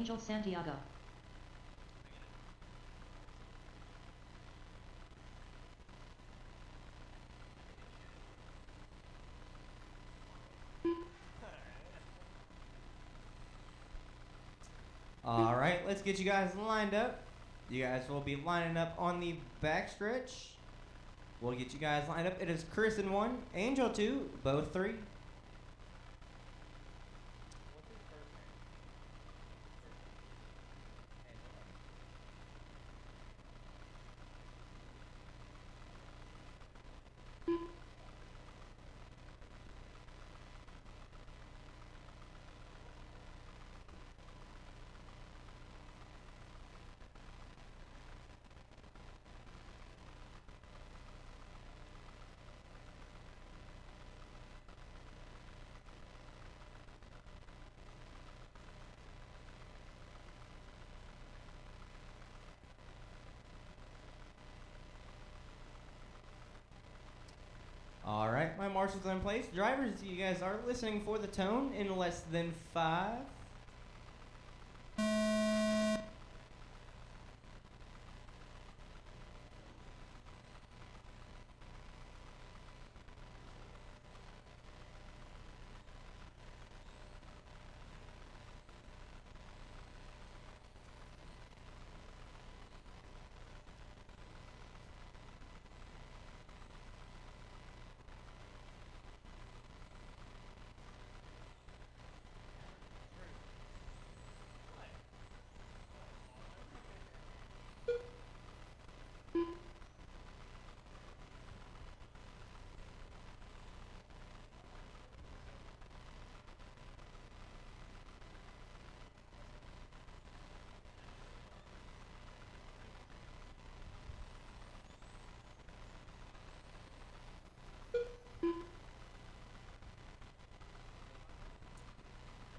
Angel Santiago. All right, let's get you guys lined up. You guys will be lining up on the backstretch. We'll get you guys lined up. It is Chris in 1, Angel 2, Bo 3. All right, my marshals are in place. Drivers, you guys are listening for the tone in less than 5.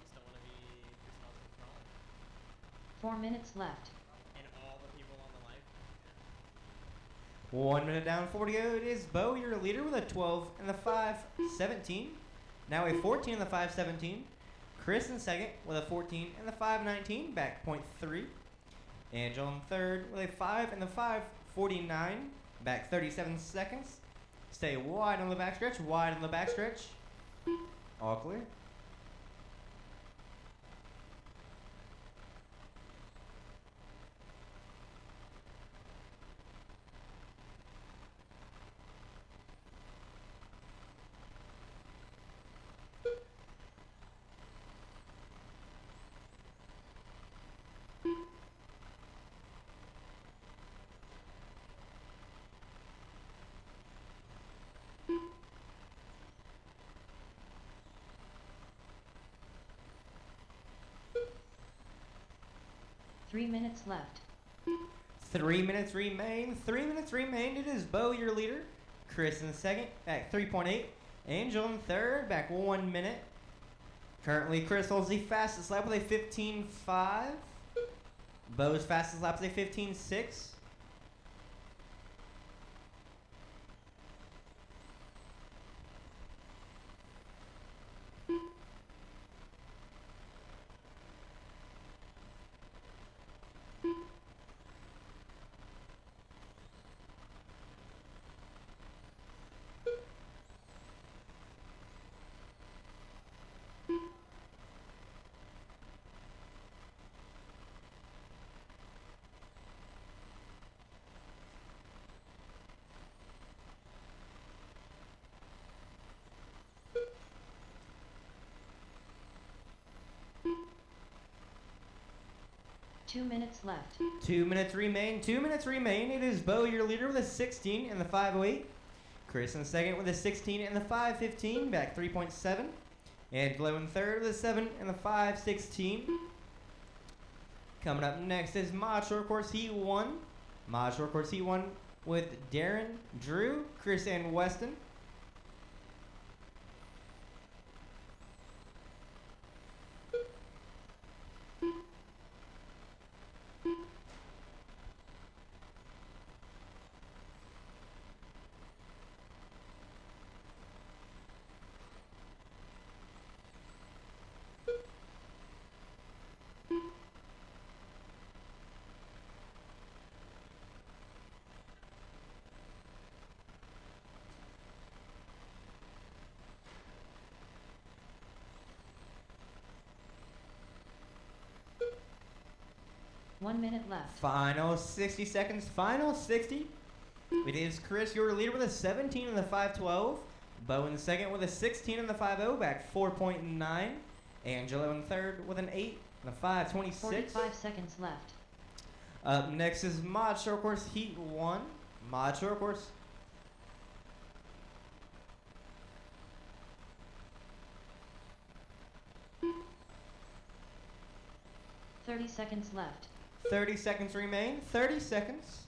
Just don't want to be responsible for all of it. 4 minutes left. And all the people on the live. 1 minute down, 4 to go. It is Bo, your leader, with a 12 and the 5:17. Now a 14 and the 5:17. Chris in second with a 14 and the 5:19, back point 3. Angel in third with a 5 and the 5:49, back 37 seconds. Stay wide on the backstretch, wide on the backstretch. All clear. Three minutes left. 3 minutes remain. 3 minutes remain. It is Bo, your leader. Chris in second, back 3.8. Angel in third, back 1 minute. Currently, Chris holds the fastest lap with a 15.5. Bo's fastest lap is a 15.6. Two minutes left. 2 minutes remain. 2 minutes remain. It is Bo, your leader, with a 16 and the 5.08. Chris in second with a 16 and the 5.15, back 3.7. Angelo in third with a 7 and the 5.16. Coming up next is Mod Short Course Heat 1. Mod Short Course Heat 1 with Darren, Drew, Chris, and Weston. 1 minute left. Final 60 seconds. Final 60. It is Chris, your leader, with a 17 in the 512. Bo in second with a 16 in the 50, back 4.9. Angelo in third with an 8 in the 526. 45 seconds left. Up next is Mod Short Course Heat 1. Mod Short Course. 30 seconds left. 30 seconds remain. 30 seconds.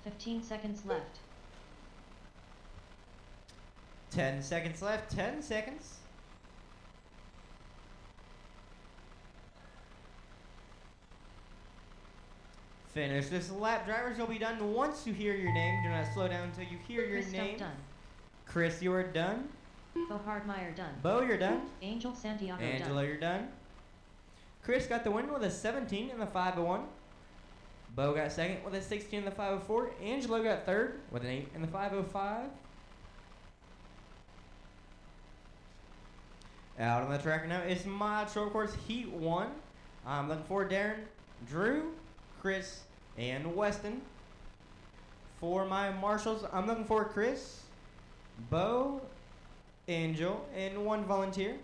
Fifteen seconds left. 10 seconds left. 10 seconds. Finish this lap. Drivers will be done once you hear your name. Do not slow down until you hear your Christoph name. done. Chris, you are done. Bo Hardmeyer done. Bo, you're done. Angel Santiago Angelo, done. you're done. Chris got the win with a 17 in the 501. Bo got second with a 16 in the 504. Angelo got third with an 8 in the 505. Out on the track now, it's Mod Short Course Heat 1. I'm looking for Darren, Drew, Chris, and Weston. For my marshals, I'm looking for Chris, Bo, Angel, and one volunteer.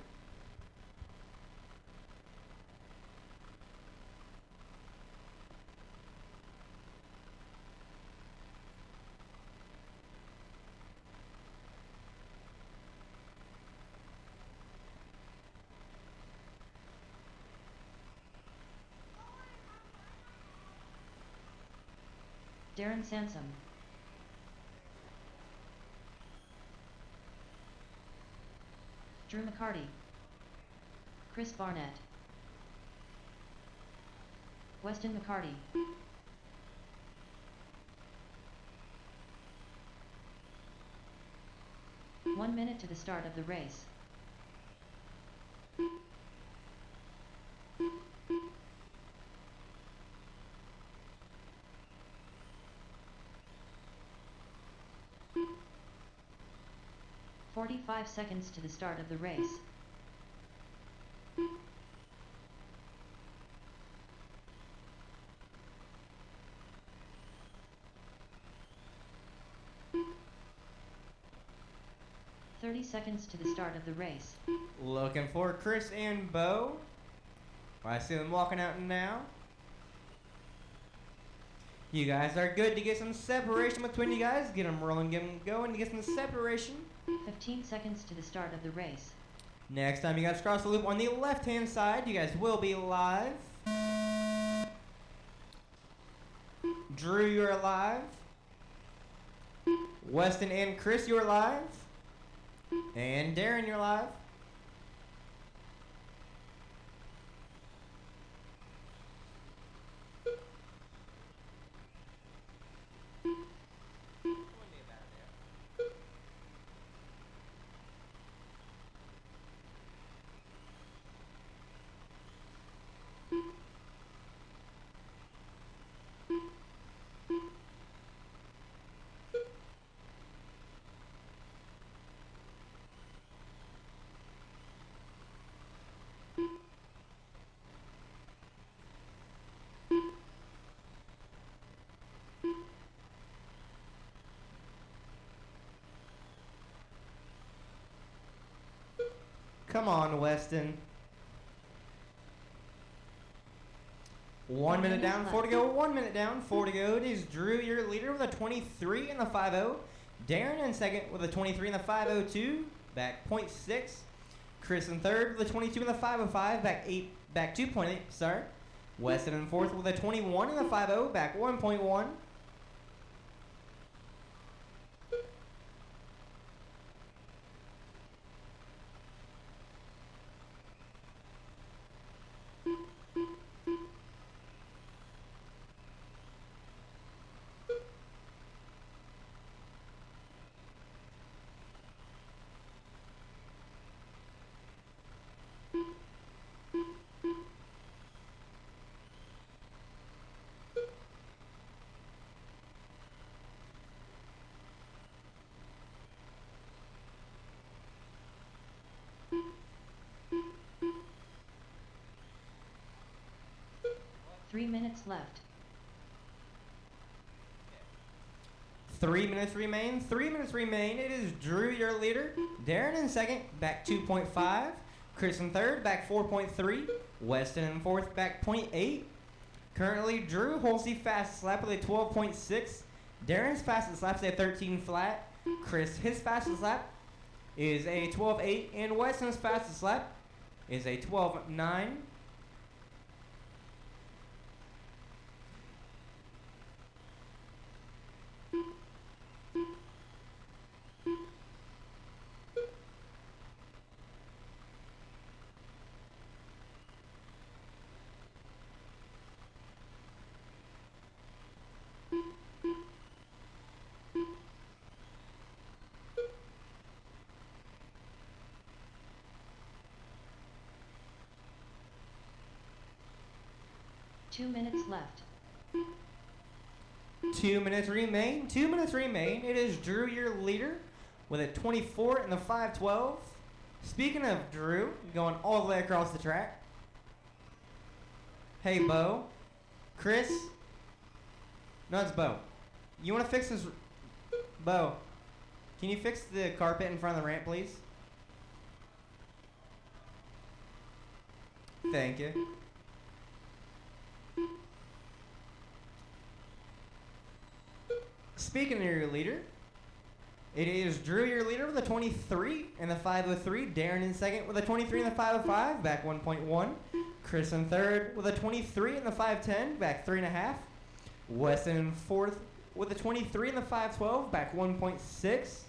Darren Sansom. Drew McCarty. Chris Barnett. Weston McCarty. One minute to the start of the race. "45 seconds to the start of the race. "30 seconds to the start of the race. Looking for Chris and Bo. I see them walking out now. You guys are good to get some separation between you guys. Get them rolling, get them going to get some separation. 15 seconds to the start of the race. Next time you guys cross the loop on the left-hand side, you guys will be live. Drew, you're live. Weston and Chris, you're live. And Darren, you're live. Come on, Weston. 1 minute down, 4 to go. 1 minute down, 4 to go. It is Drew, your leader, with a 23 in the 5-0. Darren in second with a 23 in the 502, back 0.6. Chris in third with a 22 in the 505, back 2.8. Sorry. Weston in fourth with a 21 in the 50, back 1.1. 3 minutes left. 3 minutes remain. 3 minutes remain. It is Drew, your leader. Darren in second, back 2.5. Chris in third, back 4.3. Weston in fourth, back 0.8. Currently, Drew holds the fastest lap with a 12.6. Darren's fastest lap is a 13 flat. Chris, his fastest lap is a 12.8. And Weston's fastest lap is a 12.9. Two minutes left. 2 minutes remain. 2 minutes remain. It is Drew, your leader, with a 24 in the 5.12. Speaking of Drew, going all the way across the track. Hey, Bo. Chris. No, it's Bo. You want to fix this? Bo, can you fix the carpet in front of the ramp, please? Thank you. Speaking of your leader, it is Drew, your leader, with a 23 and the 503. Darren in second with a 23 and the 505, back 1.1. Chris in third with a 23 and the 510, back 3.5. Weston in fourth with a 23 and the 512, back 1.6.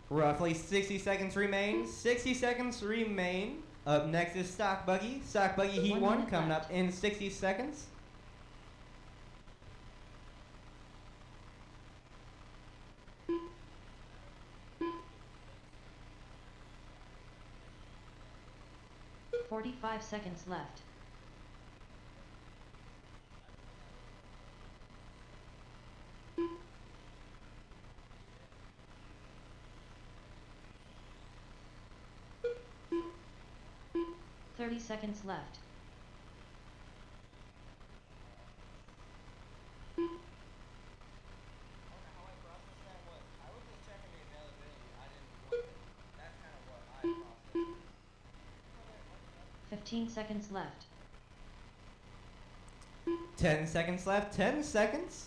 Roughly 60 seconds remain. 60 seconds remain. Up next is Stock Buggy. Stock Buggy Heat 1 1 minute coming left. up in 60 seconds. Forty-five seconds left. Thirty seconds left. I was just checking the availability. I didn't. That's kind of what I processed. 15 seconds left. 10 seconds left. 10 seconds.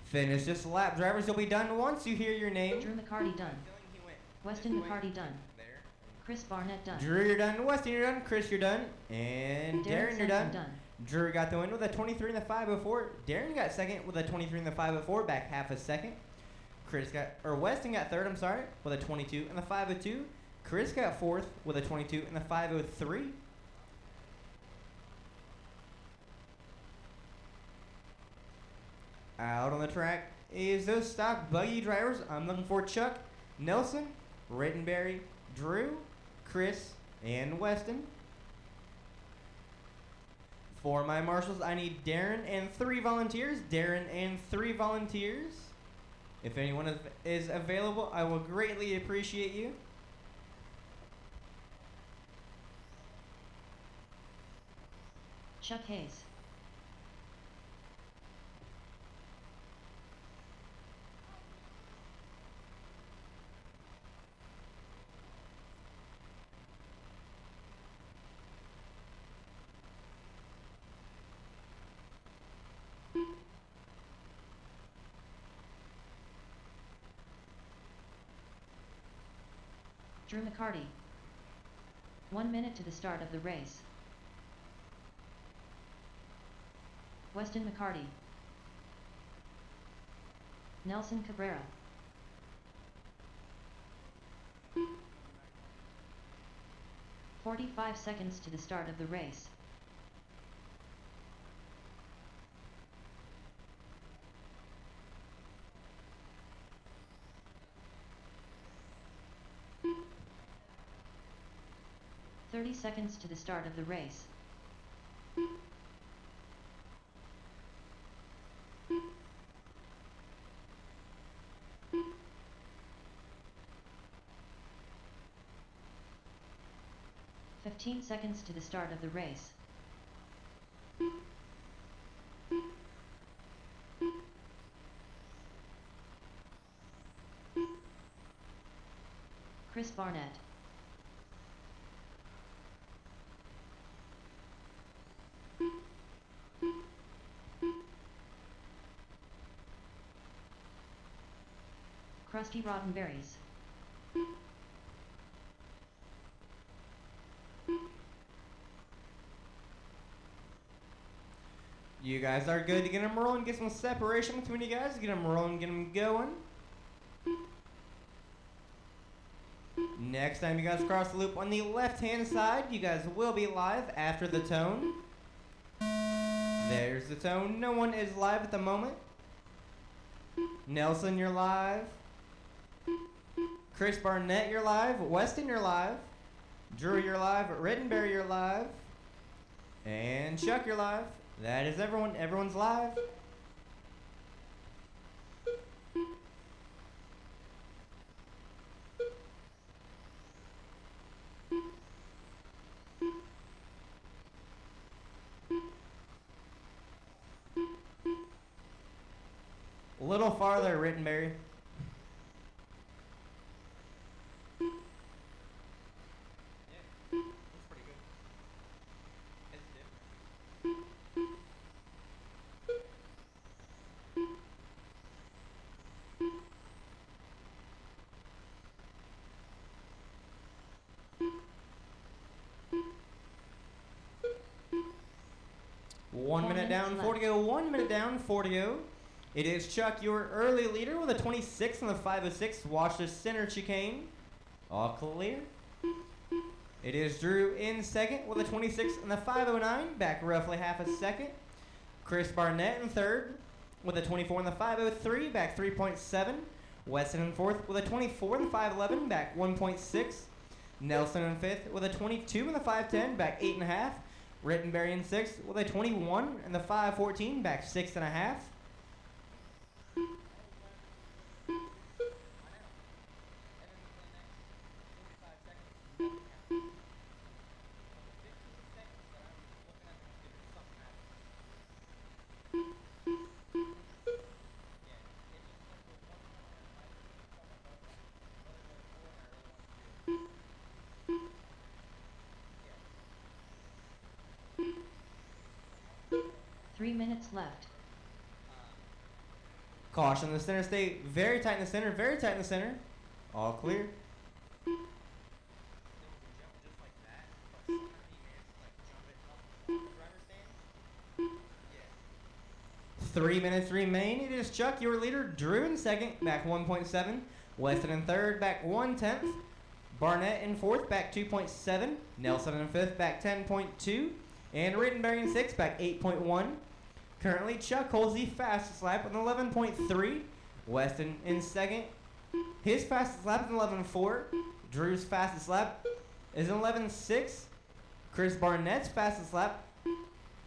Finish this lap. Drivers, you'll be done once you hear your name. Drew McCarty done. Weston McCarty done. Chris Barnett done. Drew, you're done. Weston, you're done. Chris, you're done. And Darren, you're Sampson done. Drew got the win with a 23 in the 504. Darren got second with a 23 in the 504, back half a second. Weston got third, I'm sorry, with a 22 in the 502. Chris got fourth with a 22 in the 503. Out on the track is those Stock Buggy drivers. I'm looking for Chuck, Nelson, Rittenberry, Drew, Chris, and Weston. For my marshals, I need Darren and 3 volunteers. Darren and 3 volunteers. If anyone is available, I will greatly appreciate you. Chuck Hayes. Drew McCarty. 1 minute to the start of the race. Weston McCarty. Nelson Cabrera. "45 seconds to the start of the race. "30 seconds to the start of the race. 15 seconds to the start of the race. Chris Barnett. Krusty Roddenberries. You guys are good to get them rolling, get some separation between you guys, get them rolling, get them going. Next time you guys cross the loop on the left-hand side, you guys will be live after the tone. There's the tone. No one is live at the moment. Nelson, you're live. Chris Barnett, you're live. Weston, you're live. Drew, you're live. Rittenberry, you're live. And Chuck, you're live. That is everyone. Everyone's live. A little farther, Rittenberry. One minute down, 4 to go. 1 minute down, 4 to go. It is Chuck, your early leader, with a 26 on the 506. Watch the center chicane. All clear. It is Drew in second with a 26 on the 509. Back roughly half a second. Chris Barnett in third with a 24 on the 503. Back 3.7. Weston in fourth with a 24 on the 511. Back 1.6. Nelson in fifth with a 22 on the 510. Back 8.5. Rittenberry in sixth with a 21 and the 514, back 6.5. Three minutes left. Caution, the center, stay very tight in the center, very tight in the center. All clear. 3 minutes remain. It is Chuck, your leader. Drew in second, back 1.7. Weston in third, back 1/10. Barnett in fourth, back 2.7. Nelson in fifth, back 10.2. And Rittenberry in sixth, back 8.1. Currently, Chuck holds the fastest lap with an 11.3. Weston in second. His fastest lap is an 11.4. Drew's fastest lap is an 11.6. Chris Barnett's fastest lap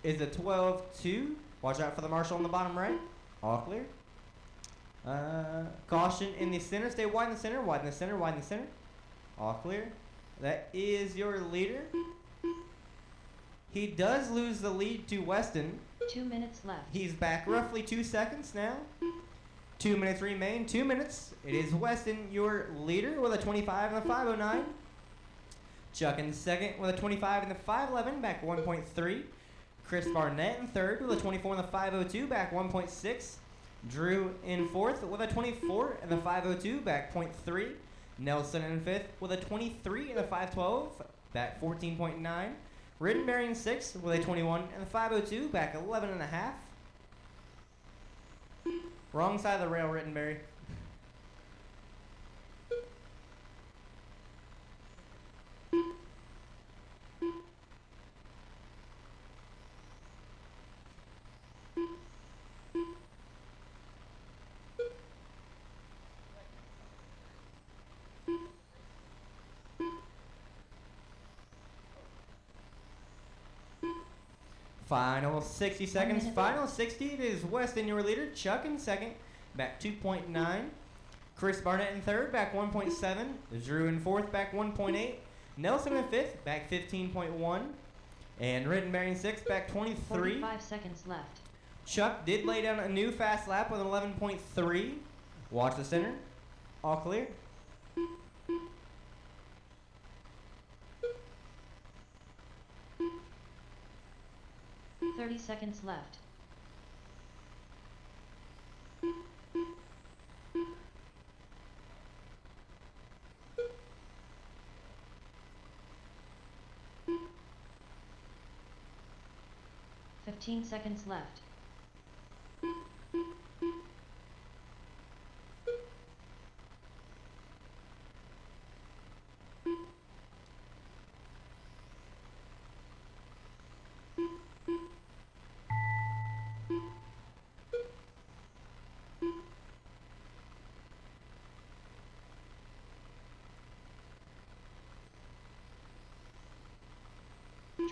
is a 12.2. Watch out for the marshal on the bottom right. All clear. Caution in the center. Stay wide in the center, wide in the center, wide in the center. All clear. That is your leader. He does lose the lead to Weston. 2 minutes left. He's back roughly 2 seconds now. 2 minutes remain. 2 minutes. It is Weston, your leader, with a 25 and a 509. Chuck in second with a 25 and the 511, back 1.3. Chris Barnett in third with a 24 and the 502, back 1.6. Drew in fourth with a 24 and the 502, back 0.3. Nelson in fifth with a 23 and the 512, back 14.9. Rittenberry in sixth with a 21 and the 502, back 11.5. Wrong side of the rail, Rittenberry. Final 60 seconds. Final 60. It is Weston, your leader. Chuck in second, back 2.9. Chris Barnett in third, back 1.7. Drew in fourth, back 1.8. Nelson in 5th, back 15.1. And Rittenberry in 6th, back 23. 45 seconds left. Chuck did lay down a new fast lap with an 11.3. Watch the center. All clear. Thirty seconds left. Fifteen seconds left.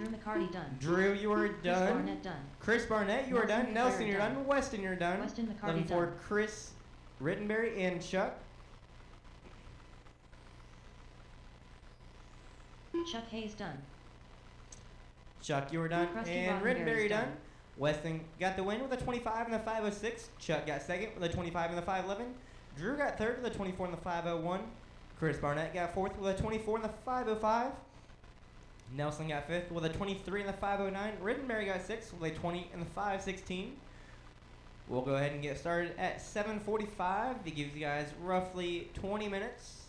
Drew McCarty done. Drew, you are Chris done. Barnett done. Chris Barnett, you are Nelson done. Nelson, you're Rittenberry done. Weston, you're done. Weston McCarty Looking for done. Chris Rittenberry and Chuck. Chuck Hayes done. Chuck, you were done. Krusty And Rottenberry's Rittenberry done. done. Weston got the win with a 25 and the 506. Chuck got second with a 25 and the 511. Drew got third with a 24 and the 501. Chris Barnett got fourth with a 24 and the 505. Nelson got fifth with a 23 and the 509. Rittenberry got sixth with a 20 and the 516. We'll go ahead and get started at 7:45. That gives you guys roughly 20 minutes.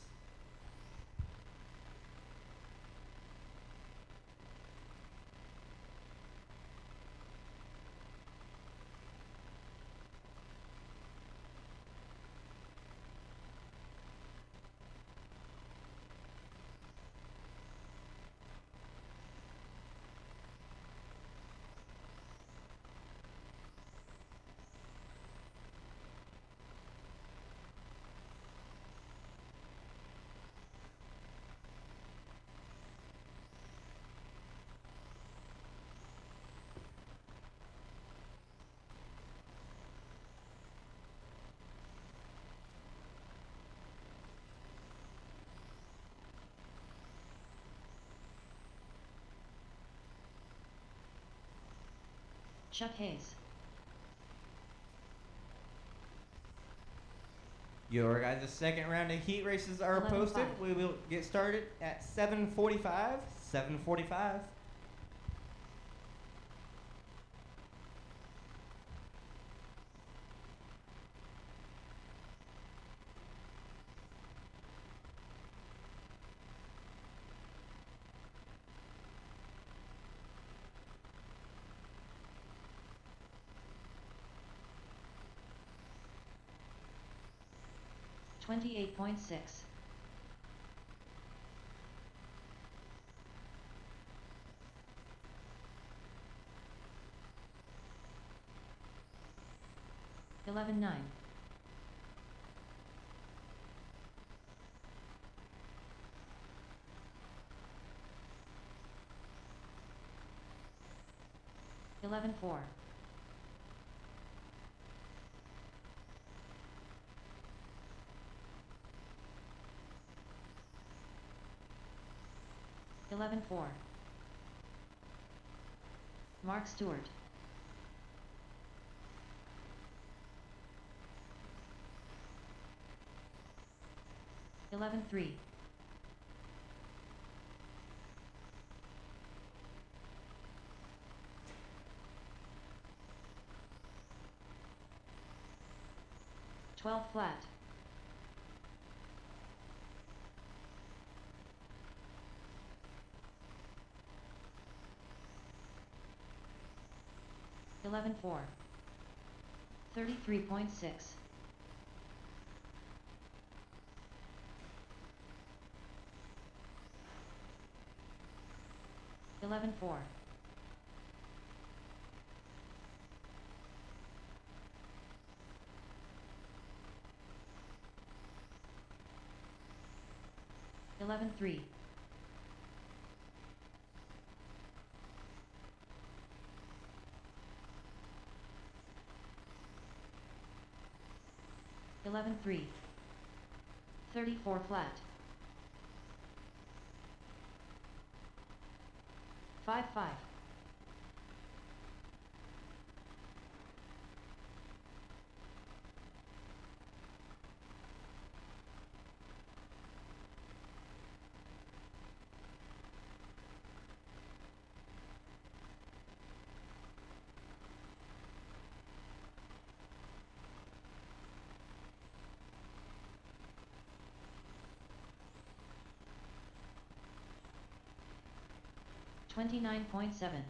Chuck Hayes. Your guys' second round of heat races are 11-5. posted. We will get started at 7:45. 7:45. $28.6. $11.9. $11.4. $11.4. Mark Stewart. $11.3. $12 flat. $11.4. 33.6. $11.4. $11.3. $11.3. 34 flat. 5-5. $29.7.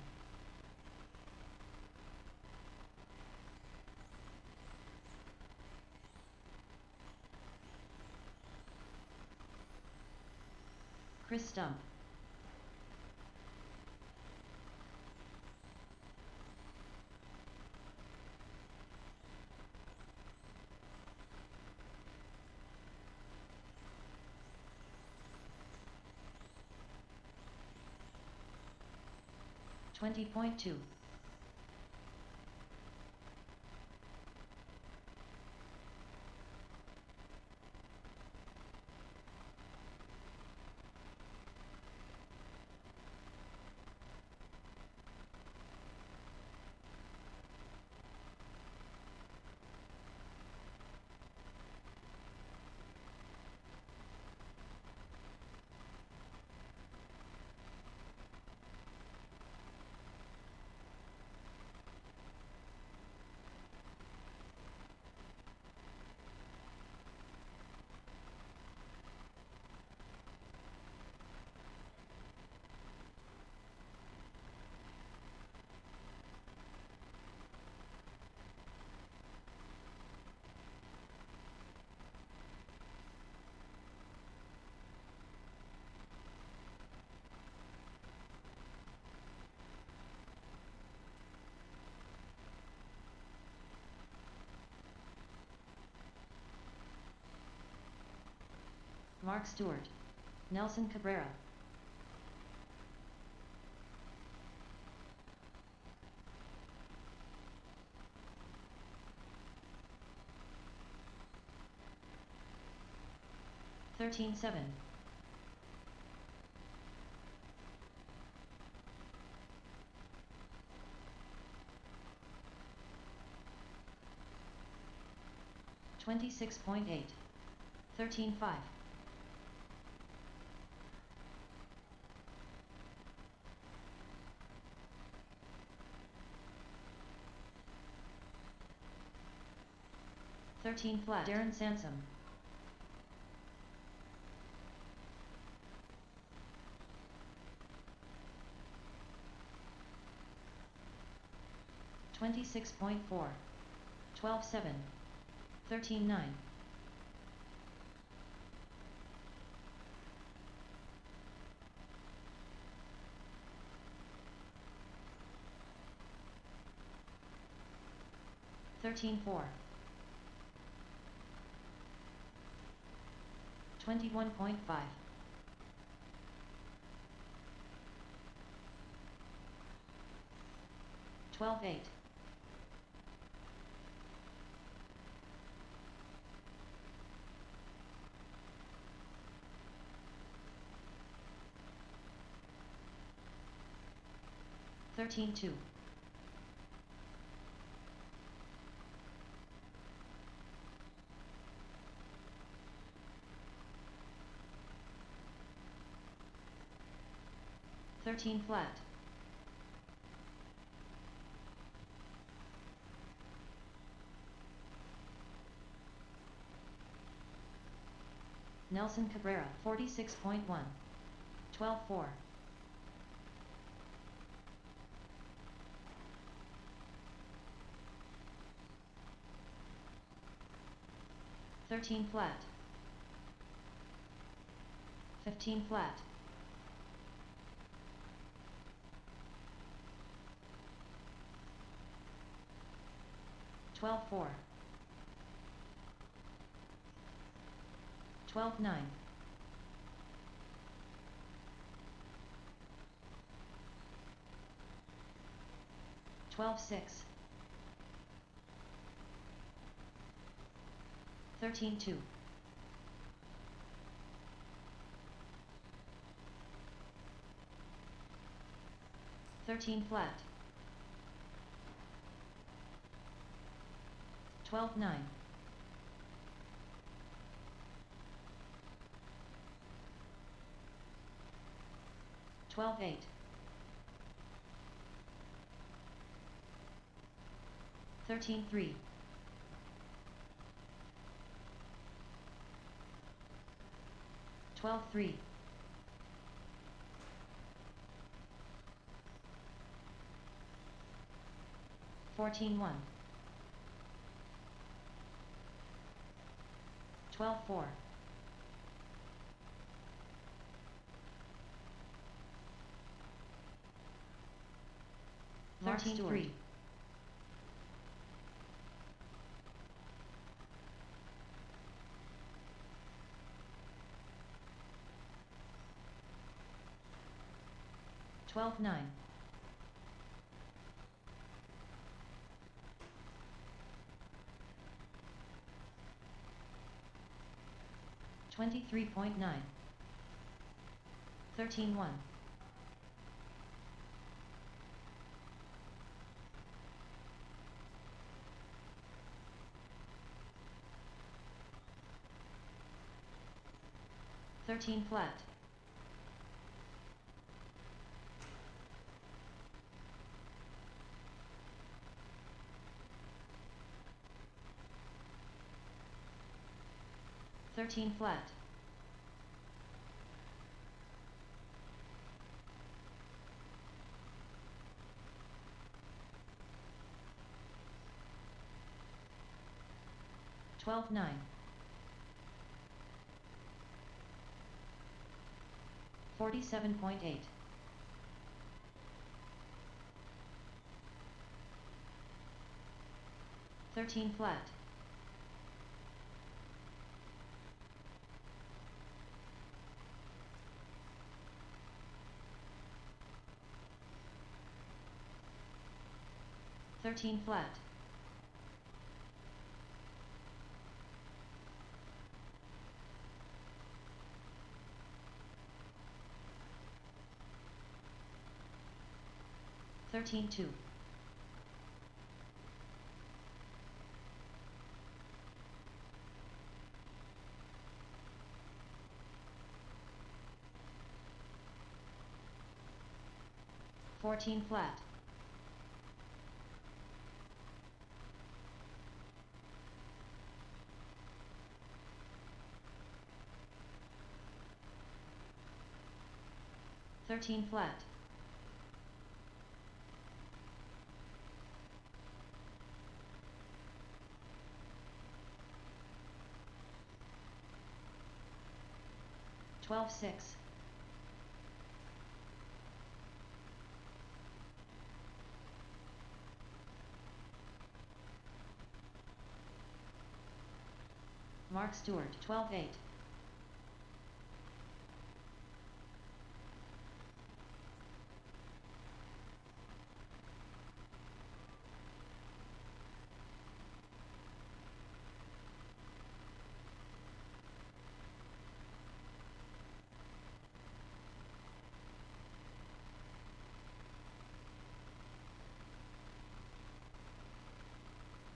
Chris Stump. $20.2. Mark Stewart. Nelson Cabrera. $13.7. $26.8. $13.5. $13 flat. Darren Sansom. $26.4. $12.7. $13.9. $13.4. $21.5. $12.8. $13.2. $13 flat. Nelson Cabrera, 46.1. 12-4. $13 flat. $15 flat. $12-4. 12-9. $12-6. 13-2. 13 flat. 12 9. 12 8. 13 3. 12 3. 14 1. 12 4. 13 3. 12 9. 23.9. 13 1. 13 flat. 13 flat. 12 9. 47.8. 13 flat. 13 flat. 13 2. 14 flat. 13 flat. 12 6. 'Mark Stewart 12 8.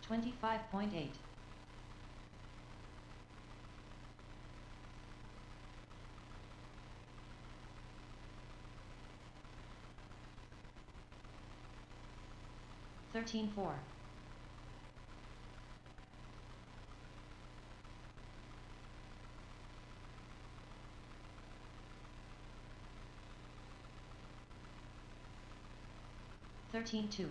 25.8. 13 4. 13 2.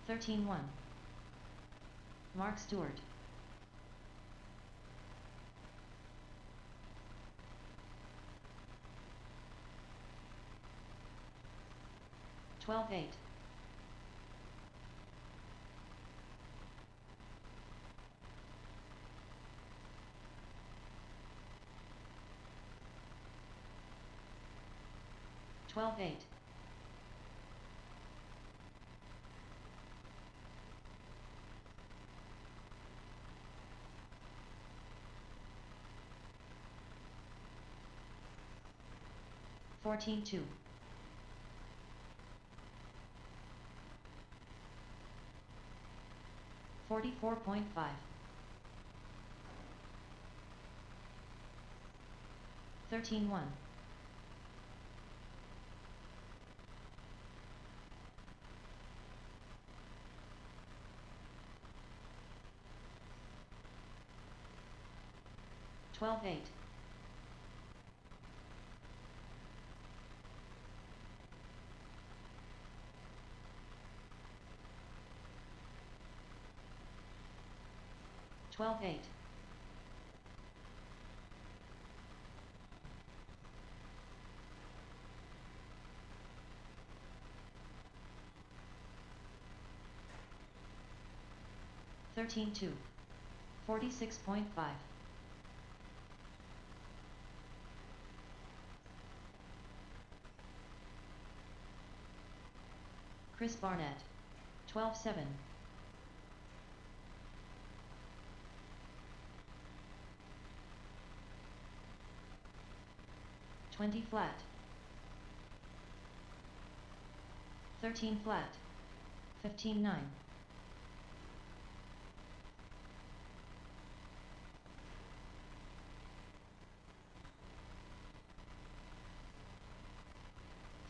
13 1. Mark Stewart. 12 8. 12 8. 13 14-2. 44.5. 13-1. 12-8. 12-8. 13-2. 46.5. 'Chris Barnett. 12-7. 20 flat. 13 flat. 15-9.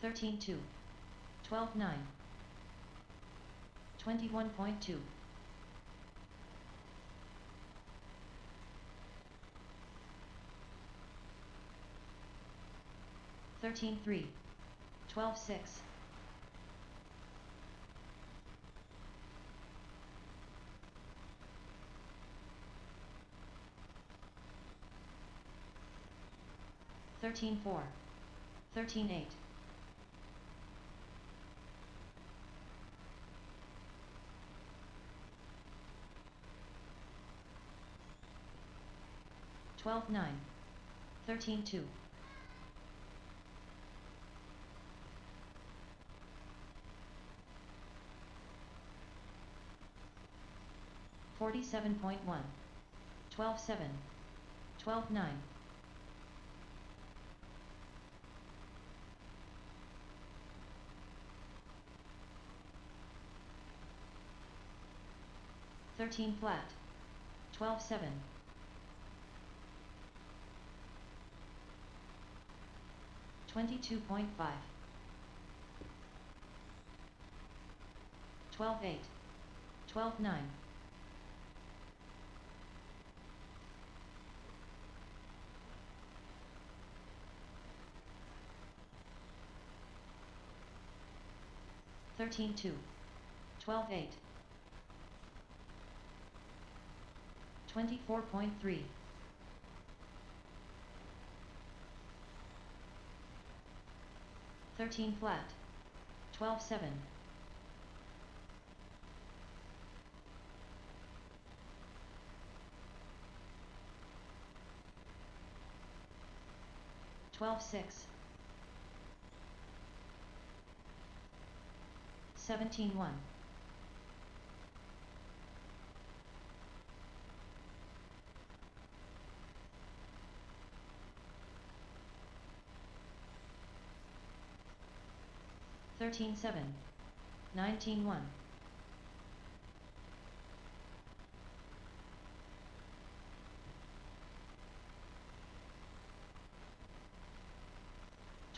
13-2. 12-9. 21.2. 13-3. 12-6. 13-4. 13-8. 12-9. 13-2. 47.1. 12-7. 12-9. 13 flat. 12-7. 22.5. 12-8. 12-9. 13-2. 12-8. 24.3. 13 flat. 12-7. 12-6. 17-1. 13-7. 19-1.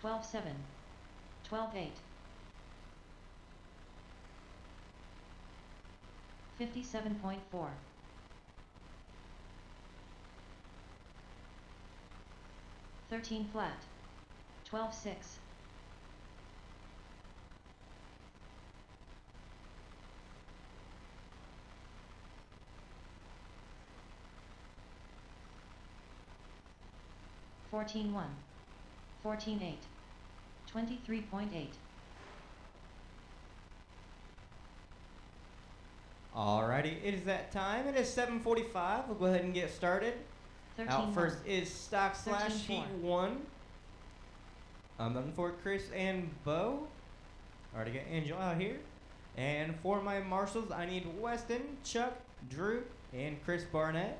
12-7. 12-8. 57.4. 13 flat. 12-6. 14-1. 14-8. 23.8. Alrighty, it is that time. It is 7:45. We'll go ahead and get started. 13-1. Out first is stock slash 13-4. sheet 1. I'm looking for Chris and Bo. Already got Angel out here. And for my marshals, I need Weston, Chuck, Drew, and Chris Barnett.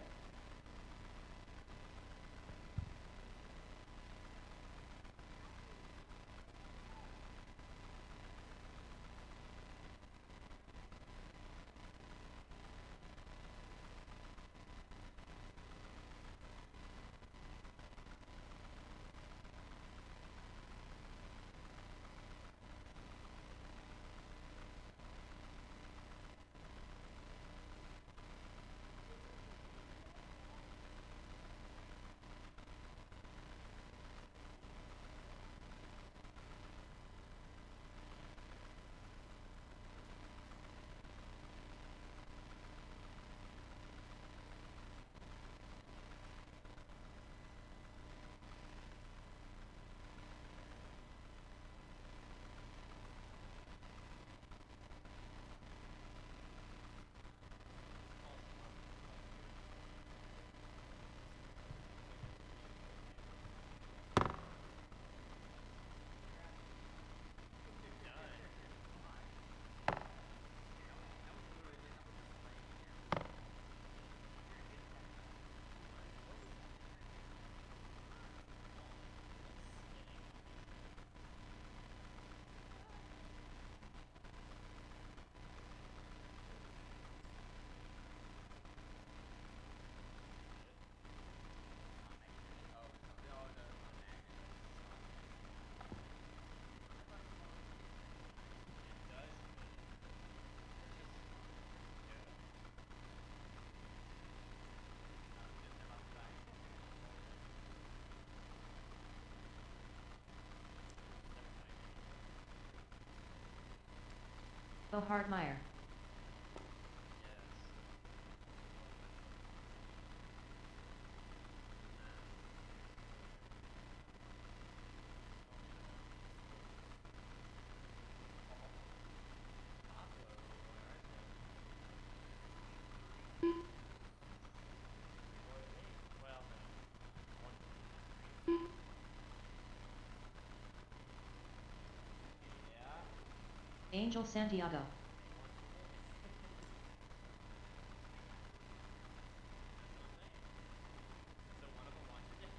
Bo Hardmeyer. Yes. Well, no. Angel Santiago. So one of them watches it.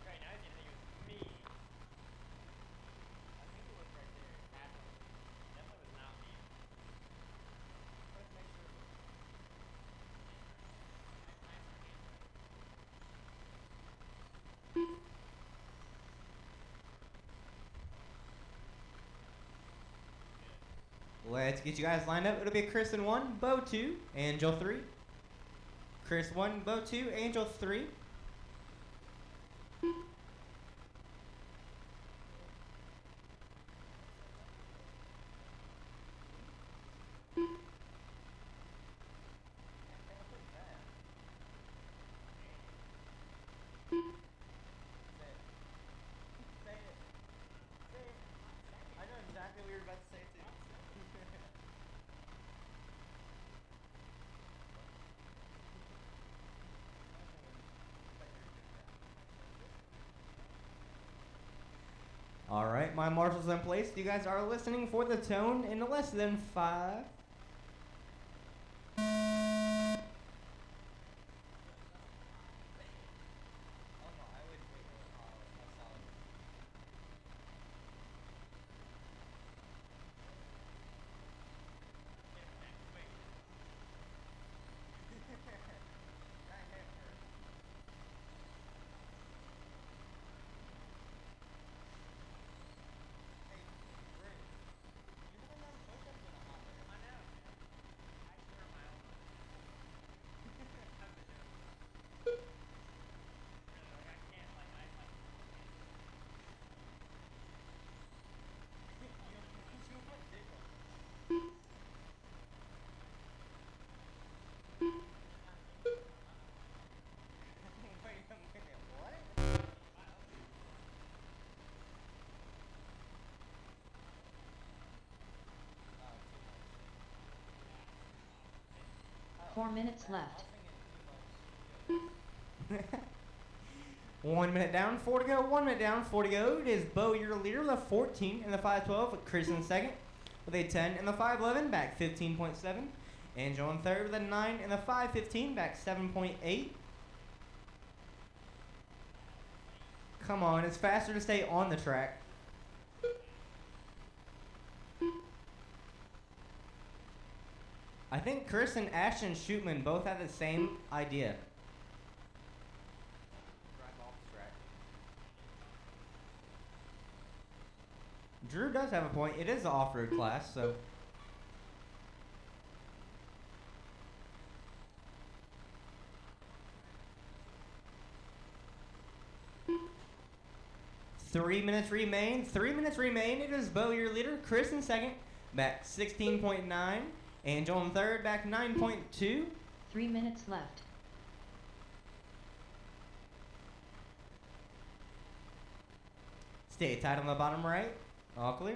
Right now, I didn't think it was me. I think it was right there. Definitely was not me. Let's make sure. Let's get you guys lined up. It'll be Chris in 1, Bo 2, Angel 3. Chris 1, Bo 2, Angel 3. I know exactly what you're about to say too. All right, my marshals in place. You guys are listening for the tone in less than 5. What? 4 minutes left. 1 minute down, 4 to go. 1 minute down, 4 to go. It is Bo, your leader, with a 14 in the 5:12. With Chris in second with a 10 in the 5:11, back 15.7. Angel in third with a 9 in the 5:15, back 7.8. Come on, it's faster to stay on the track. I think Chris and Ashton Shootman both have the same idea. Drive off the track. Drew does have a point. It is an off-road class, so. Three minutes remain. 3 minutes remain. It is Bo, your leader. Chris in second, back 16.9. Angel in third, back 9.2. 3 minutes left. Stay tight on the bottom right. All clear.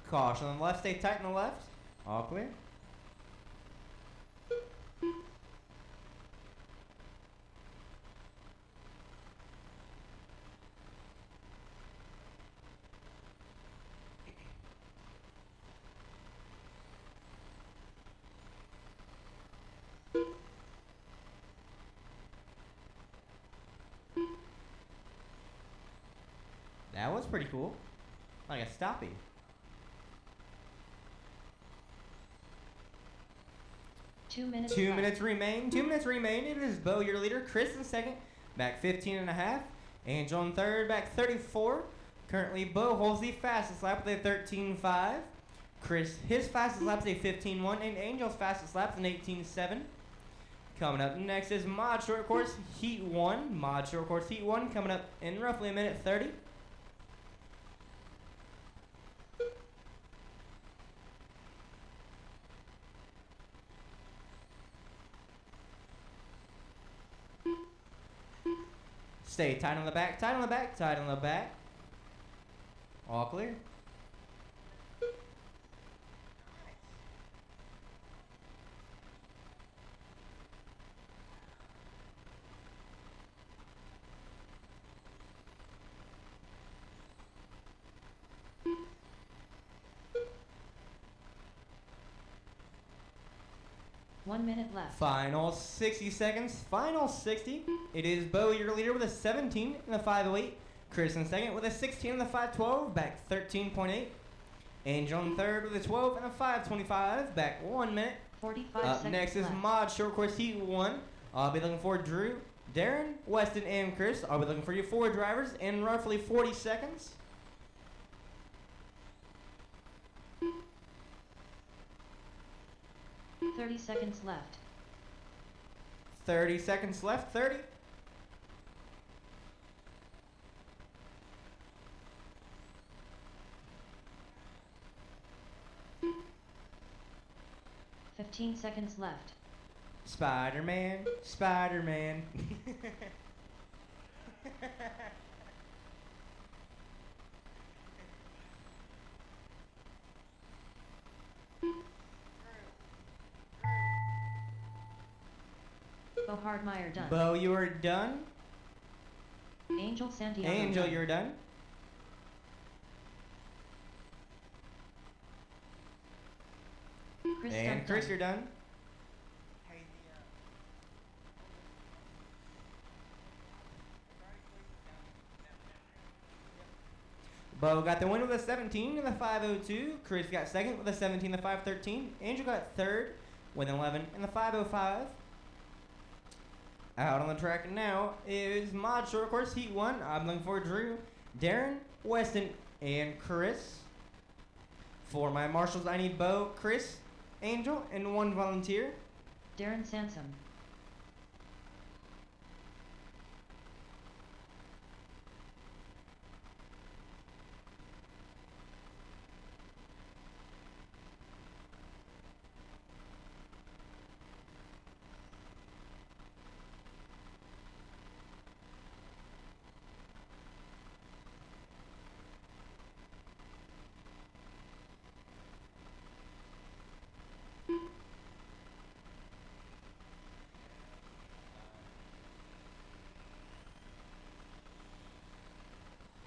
Caution on the left. Stay tight on the left. All clear. That was pretty cool. Like a stoppie. Two minutes. 2 minutes remain. 2 minutes remain. It is Bo, your leader. Chris in second, back 15 and a half. Angel in third, back 34. Currently, Bo holds the fastest lap with a 13.5. Chris, his fastest lap is a 15.1, and Angel's fastest lap is an 18.7. Coming up next is Mod Short Course Heat 1. Mod Short Course Heat 1 coming up in roughly a minute 30. Stay tight on the back, tight on the back, tight on the back. All clear. One minute left. Final 60 seconds. Final 60. It is Bo, your leader, with a 17 in the 5.08. Chris in second with a 16 in the 5.12, back 13.8. Angel in third with a 12 and a 5.25, back 1 minute. 45 Up seconds next is left. Mod Short Course Heat 1. I'll be looking for Drew, Darren, Weston, and Chris. I'll be looking for you 4 drivers in roughly 40 seconds. Thirty seconds left. 30 seconds left. 30. 15 seconds left. Spider-Man, Spider-Man. Bo Hardmeyer done. Bo, you are done. Angel Santiago Angel, done. you're done. Chris And Stunt Chris, done. you're done. Bo got the win with a 17 in the 5.02. Chris got second with a 17 in the 5.13. Angel got third with an 11 in the 5.05. Out on the track now is Mod Short Course Heat 1. I'm looking for Drew, Darren, Weston, and Chris. For my marshals, I need Bo, Chris, Angel, and 1 volunteer. Darren Sansom.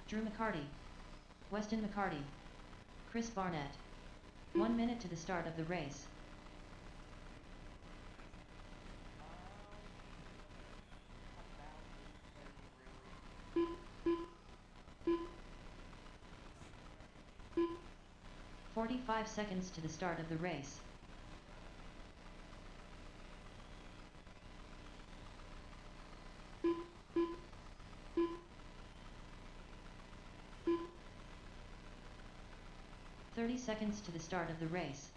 Drew McCarty. Weston McCarty. Chris Barnett. 1 minute to the start of the race. "45 seconds to the start of the race. Seconds to the start of the race.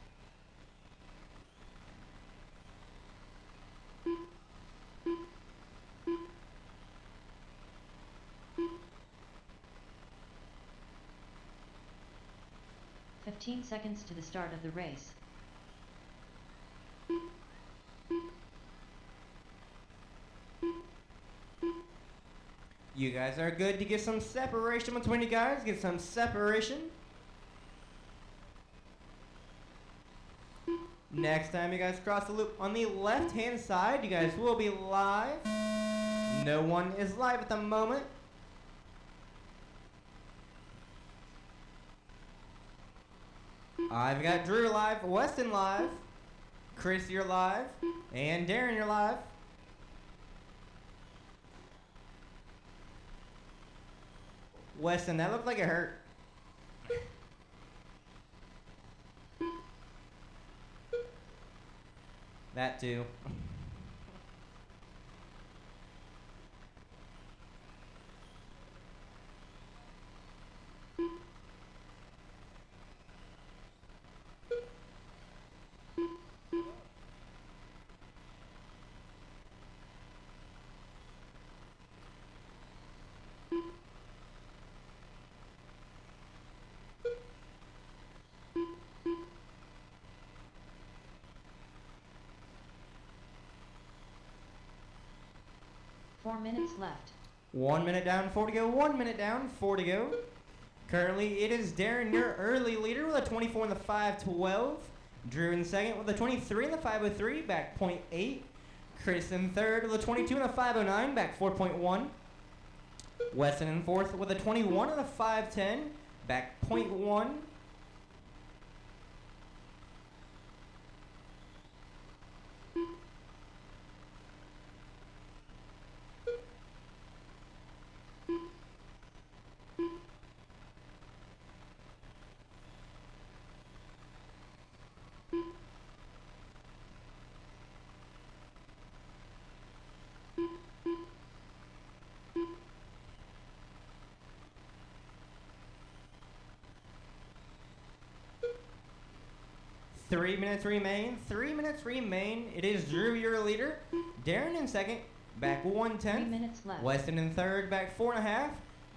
15 seconds to the start of the race. You guys are good to get some separation between you guys. Get some separation. Next time you guys cross the loop on the left-hand side, you guys will be live. No one is live at the moment. I've got Drew live, Weston live, Chris, you're live, and Darren, you're live. Weston, that looked like it hurt. That too. Four minutes left. 1 minute down, 4 to go. 1 minute down, 4 to go. Currently, it is Darren, your early leader, with a 24 in the 5:12. Drew in second with a 23 in the 5:03, back 0.8. Chris in third with a 22 in the 5:09, back 4.1. Weston in fourth with a 21 in the 5:10, back 0.1. Three minutes remain. 3 minutes remain. It is Drew, your leader. Darren in second, back 1/10. 3 minutes left. Weston in third, back 4.5.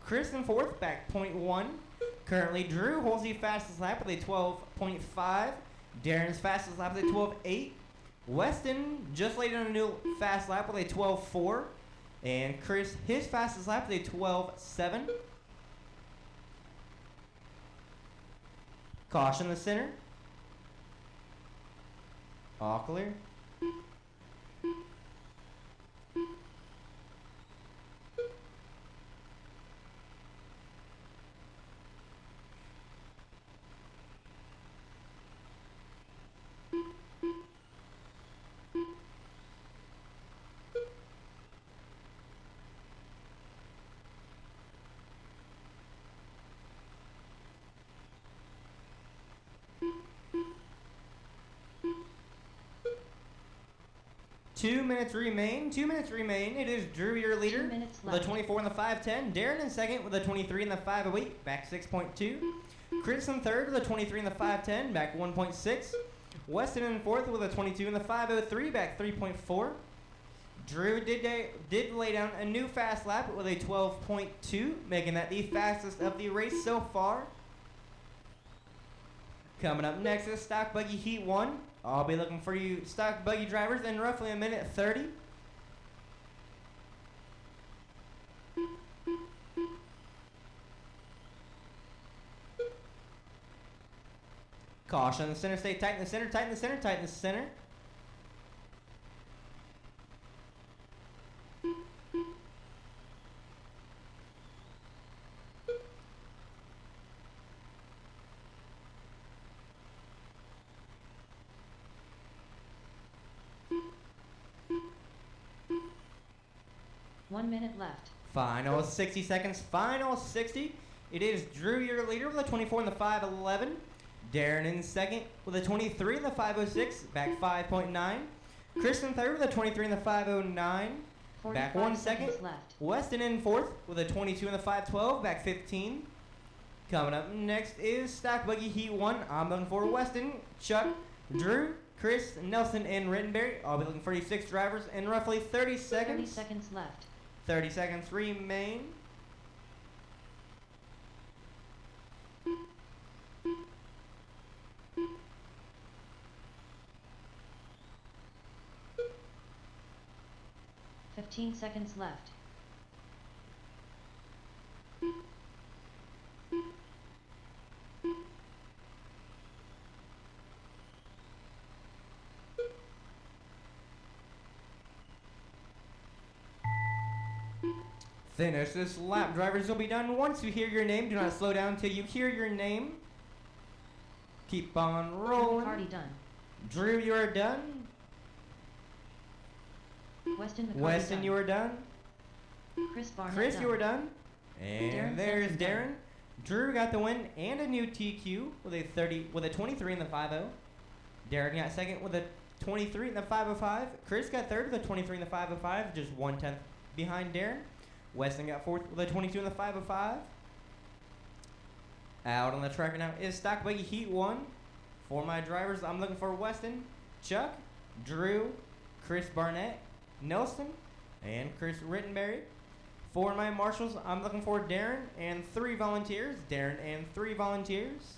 Chris in fourth, back 0.1. Currently, Drew holds the fastest lap with a 12.5. Darren's fastest lap with a 12.8. Weston just laid on a new fast lap with a 12.4. And Chris, his fastest lap with a 12.7. Caution the center. All clear. Two minutes remain. 2 minutes remain. It is Drew, your leader, 2 minutes with a left. 24 in the 5:10. Darren in second with a 23 in the 5:08, back 6.2. Chris in third with a 23 in the 5:10, back 1.6. Weston in fourth with a 22 in the 5:03, back 3.4. Drew did lay down a new fast lap with a 12.2, making that the fastest of the race so far. Coming up next is Stock Buggy Heat 1. I'll be looking for you stock buggy drivers in roughly a minute 30. Caution in the center, stay tight in the center, tight in the center, tight in the center. One minute left. Final 60 seconds, final 60. It is Drew, your leader, with a 24 in the 5:11. Darren in second with a 23 in the 5:06, back 5.9. Chris in third with a 23 in the 5:09, back 1 second. Seconds left. Weston in fourth with a 22 in the 5:12, back 15. Coming up next is Stock Buggy Heat 1. I'm looking for Weston, Chuck, Drew, Chris, Nelson, and Rittenberry. I'll be looking for you 6 drivers in roughly 30 seconds. 30 seconds left. 30 seconds remain. 15 seconds left. Finish this lap. Drivers will be done once you hear your name. Do not slow down till you hear your name. Keep on Drew rolling. McCarty done. Drew, you are done. Weston McCarty Weston, done. you are done. Chris Barnett Chris, done. you are done. And Darren there's Sampson done. Darren. Drew got the win and a new TQ with a 23 in the 5.0. Darren got second with a 23 in the 5.05. Chris got third with a 23 in the 5.05, just 1/10 behind Darren. Weston got fourth with a 22 in the 5.05. Out on the track right now is Stock Buggy Heat 1. For my drivers, I'm looking for Weston, Chuck, Drew, Chris Barnett, Nelson, and Chris Rittenberry. For my marshals, I'm looking for Darren and 3 volunteers. Darren and 3 volunteers.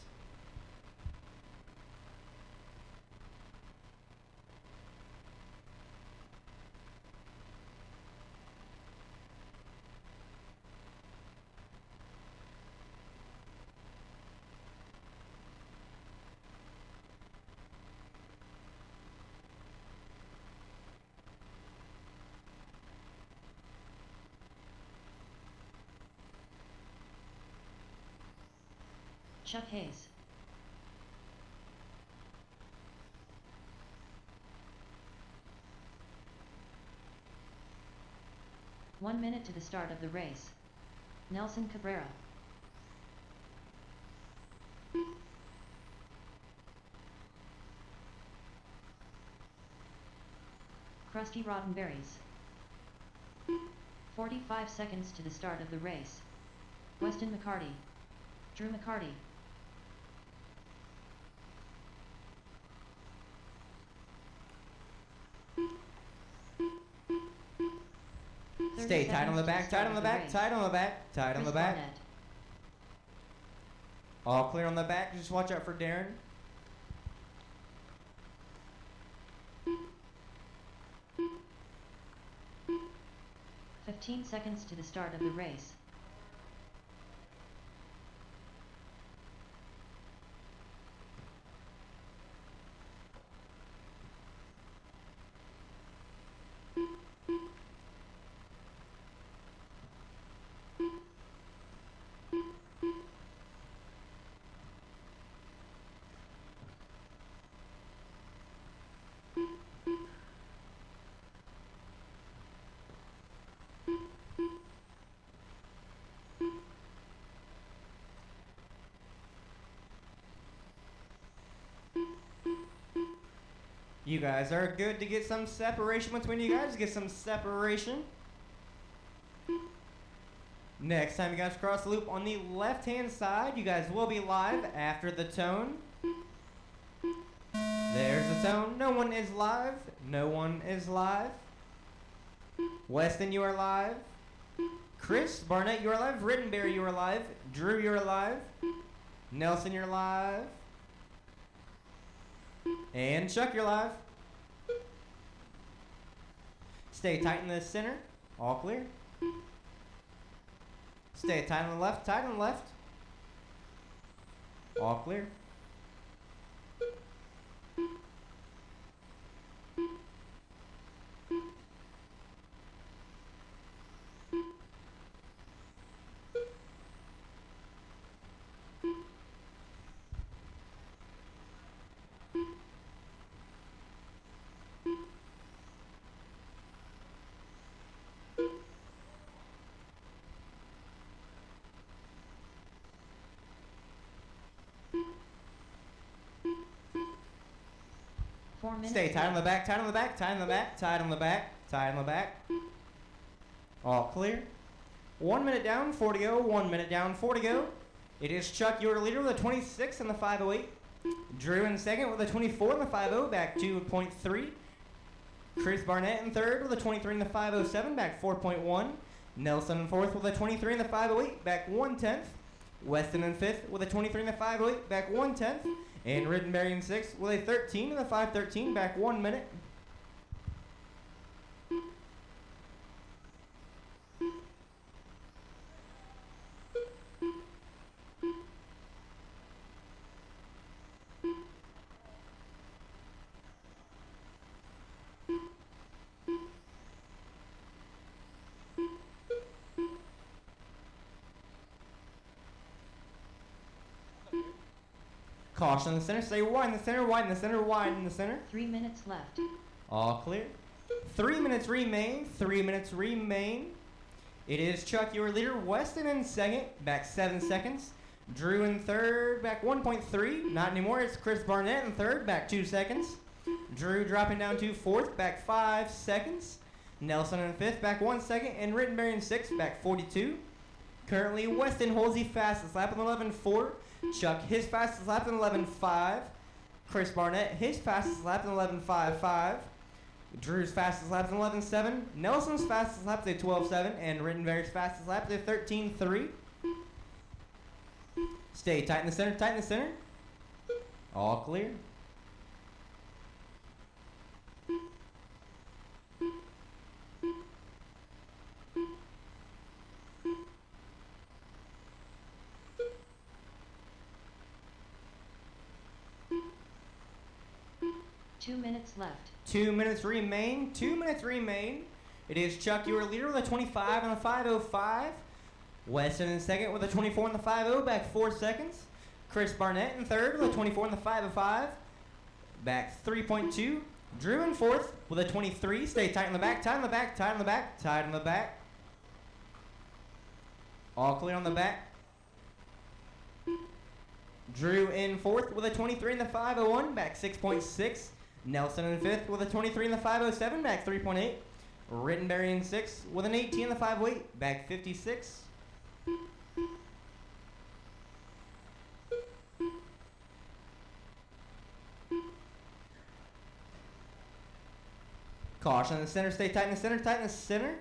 Chuck Hayes. One minute to the start of the race. Nelson Cabrera. Krusty Rottenberries. 45 seconds to the start of the race. Weston McCarty. Drew McCarty. Stay tight on the back, tight on the back, tight on the back, tight on the back. All clear on the back. Just watch out for Darren. "15 seconds to the start of the race. You guys are good to get some separation between you guys. Get some separation. Next time you guys cross the loop on the left-hand side, you guys will be live after the tone. There's the tone. No one is live. No one is live. Weston, you are live. Chris Barnett, you are live. Rittenberry, you are live. Drew, you are live. Nelson, you're live. And Chuck, you're live. Stay tight in the center. All clear. Stay tight on the left. Tight on the left. All clear. Stay tight on the back, tight on the back, tight on the back, tight on the back, tight on the back. All clear. 1 minute down, 4 to go. 1 minute down, 4 to go. It is Chuck, your leader, with a 26 in the 508. Drew in second with a 24 in the 50, back 2.3. Chris Barnett in third with a 23 in the 507, back 4.1. Nelson in fourth with a 23 in the 508, back 1/10. Weston in fifth with a 23 in the 508, back 1/10. And Rittenberry in sixth with a 13 in the 513, back 1 minute. Caution in the center. Stay wide in the center, wide in the center, wide in the center. 3 minutes left. All clear. 3 minutes remain. 3 minutes remain. It is Chuck, your leader. Weston in second, back 7 seconds. Drew in third, back 1.3. Not anymore. It's Chris Barnett in third, back 2 seconds. Drew dropping down to fourth, back 5 seconds. Nelson in fifth, back 1 second. And Rittenberry in sixth, back 42. Currently, Weston holds the fastest lap in 11.4. Chuck, his fastest lap in 11.5. Chris Barnett, his fastest lap in 11.55. Drew's fastest lap is 11.7. Nelson's fastest lap is 12.7. And Rittenberry's fastest lap is 13.3. Stay tight in the center, tight in the center. All clear. Two minutes left. 2 minutes remain. 2 minutes remain. It is Chuck, your leader, with a 25 and a 5.05. Weston in second with a 24 and the 5.0, back 4 seconds. Chris Barnett in third with a 24 and the 5.05, back 3.2. Drew in fourth with a 23. Stay tight in the back, tight in the back, tight in the back, tight in the back. All clear on the back. Drew in fourth with a 23 and the 5.01, back 6.6. Nelson in fifth with a 23 and the 5.07, back 3.8. Rittenberry in sixth with an 18 and the 5.08, back 56. Caution in the center, stay tight in the center, tight in the center.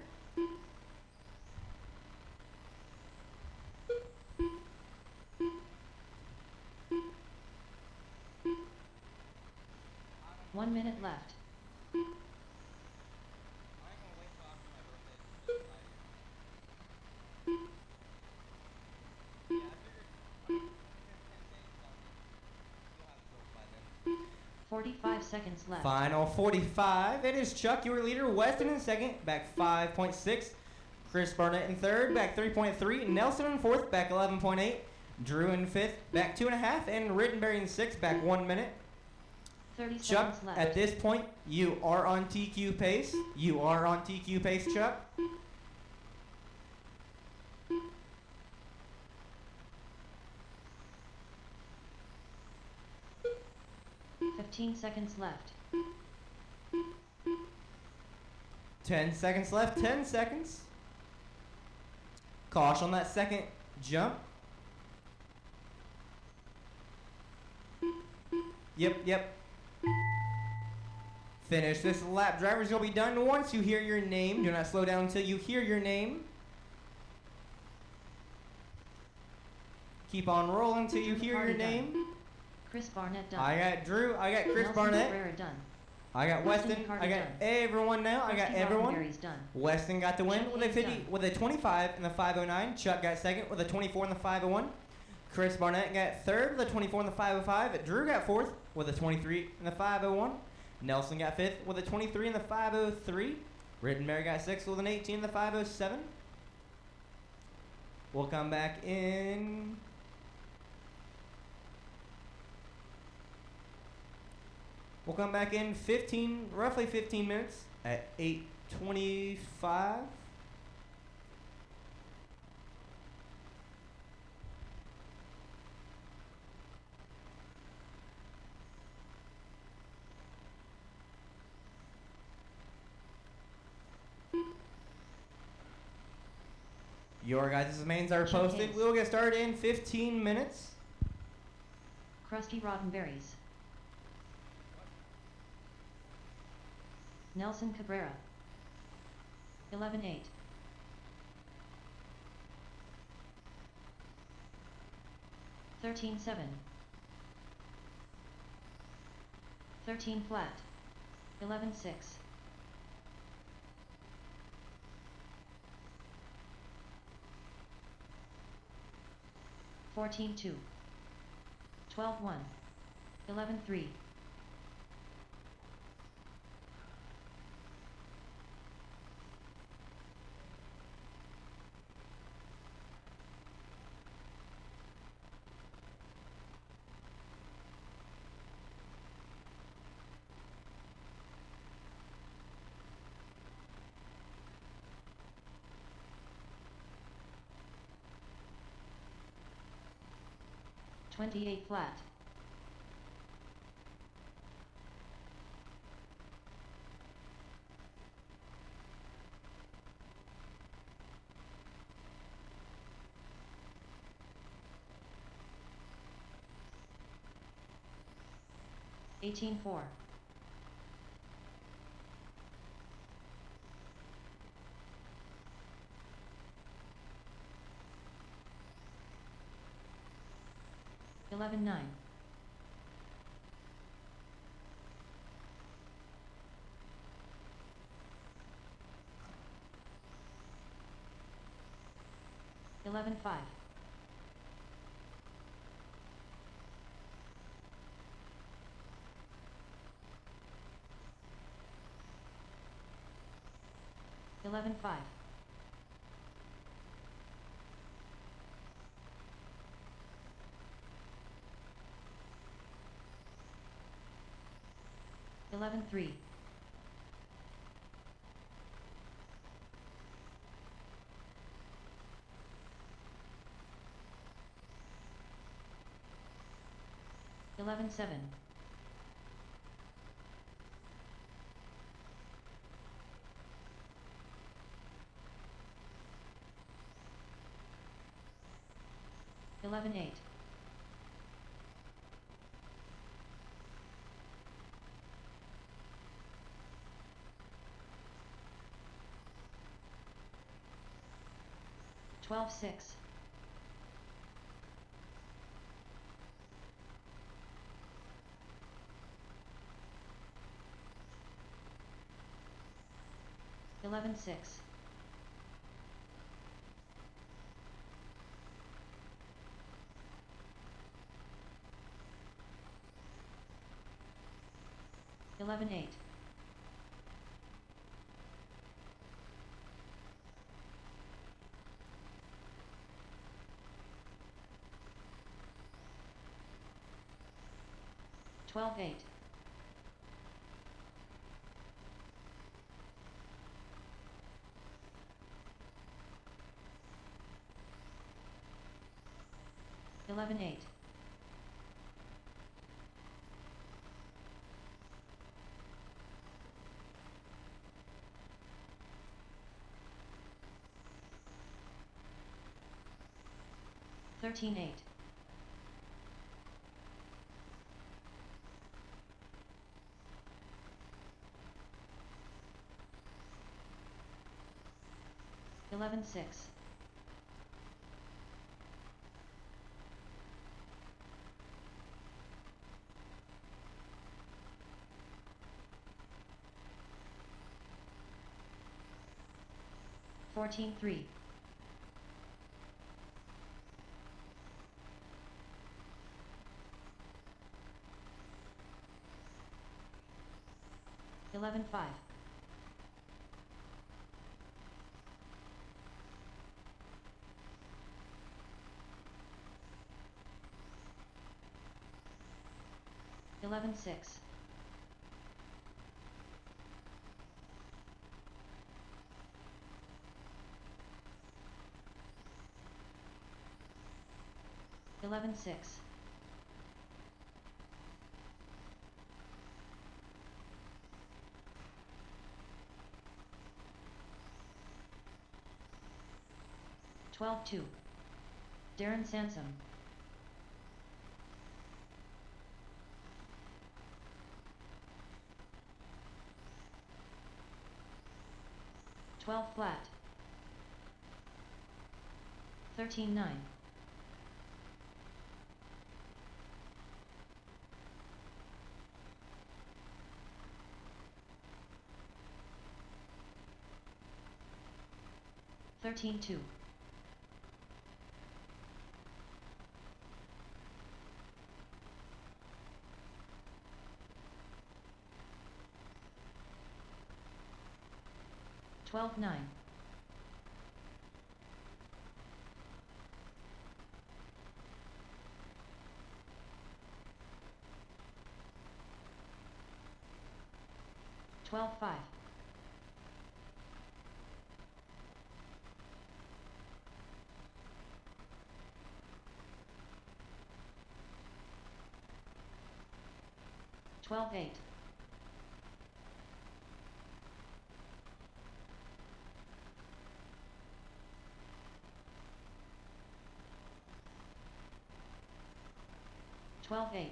One minute left. Yeah, 45 seconds left. Final 45. It is Chuck, your leader. Weston in second, back 5.6. Chris Barnett in third, back 3.3. Nelson in fourth, back 11.8. Drew in fifth, back 2.5. And Rittenberry in sixth, back 1 minute. 30 Chuck, seconds left. at this point, you are on TQ pace. You are on TQ pace, Chuck. Fifteen seconds left. 10 seconds left. 10 seconds. Caution on that second jump. Yep. Finish this lap. Drivers, you'll be done once you hear your name. Do not slow down until you hear your name. Keep on rolling until you hear your Party done. name. Chris Barnett done. I got Drew. I got Chris Nelson Barnett. Cabrera done. I got Weston Weston. Carter I got done. everyone now. I got Rusty everyone. Roddenberry's done. Weston got the win Chuck with a Hayes 50 done. with a 25 and the 509. Chuck got second with a 24 and the 501. Chris Barnett got third with a 24 and the 505. Drew got fourth with a 23 and the 501. Nelson got fifth with a 23 and the 503. Rittenberry got sixth with an 18 and the 507. We'll come back in. We'll come back in roughly 15 minutes at 8:25. Your guys' mains are Chuck posted. Hayes. We will get started in 15 minutes. Krusty Roddenberry's. Nelson Cabrera. 11-8. $13.7. 13 flat. 11-6. 14-2. 12-1. 11-3. 28 flat. Eighteen four. Eleven nine. Eleven five. 11-5. 11-3. 11-7. 11-8. 12-6. 11-6. 11-8. 12-8. 11-8. 13-8. 11-6. 14-3. 11-5. 11-6. 11-6. 12-2. Darren Sansom. 12 flat. 13-9. 13-2. 12-9. 12-5. 12-8. 12-8.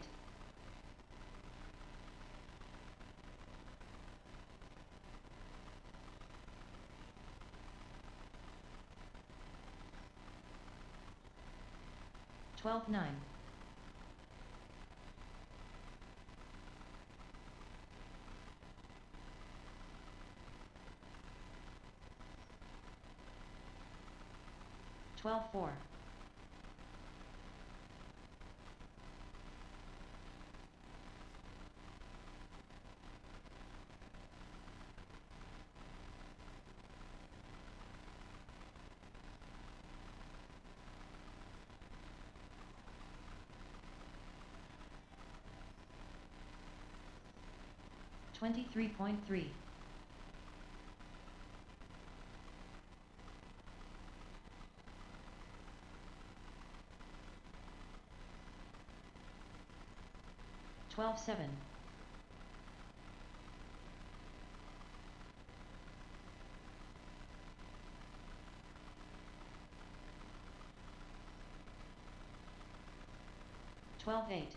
12-9. 12-4. 23.3. 12-7. 12-8.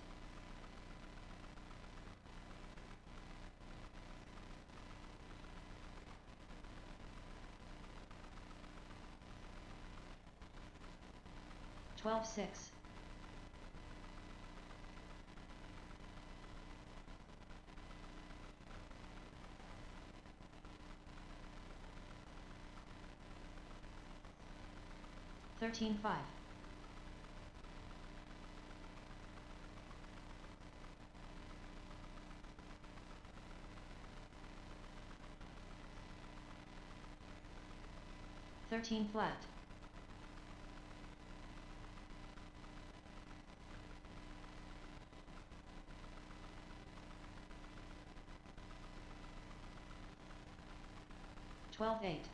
12-6. 13-5. 13 flat. 12-8.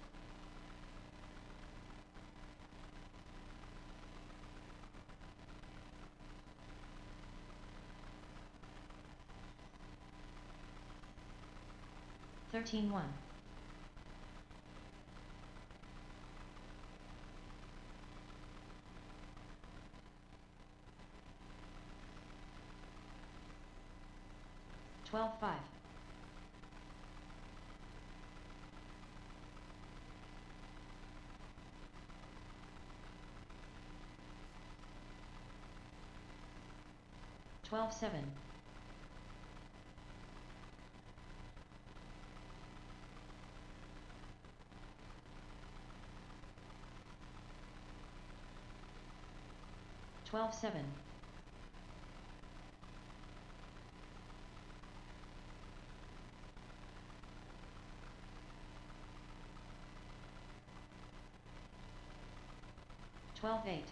13-1. 12-5. 12-7. 12-7. 12-8.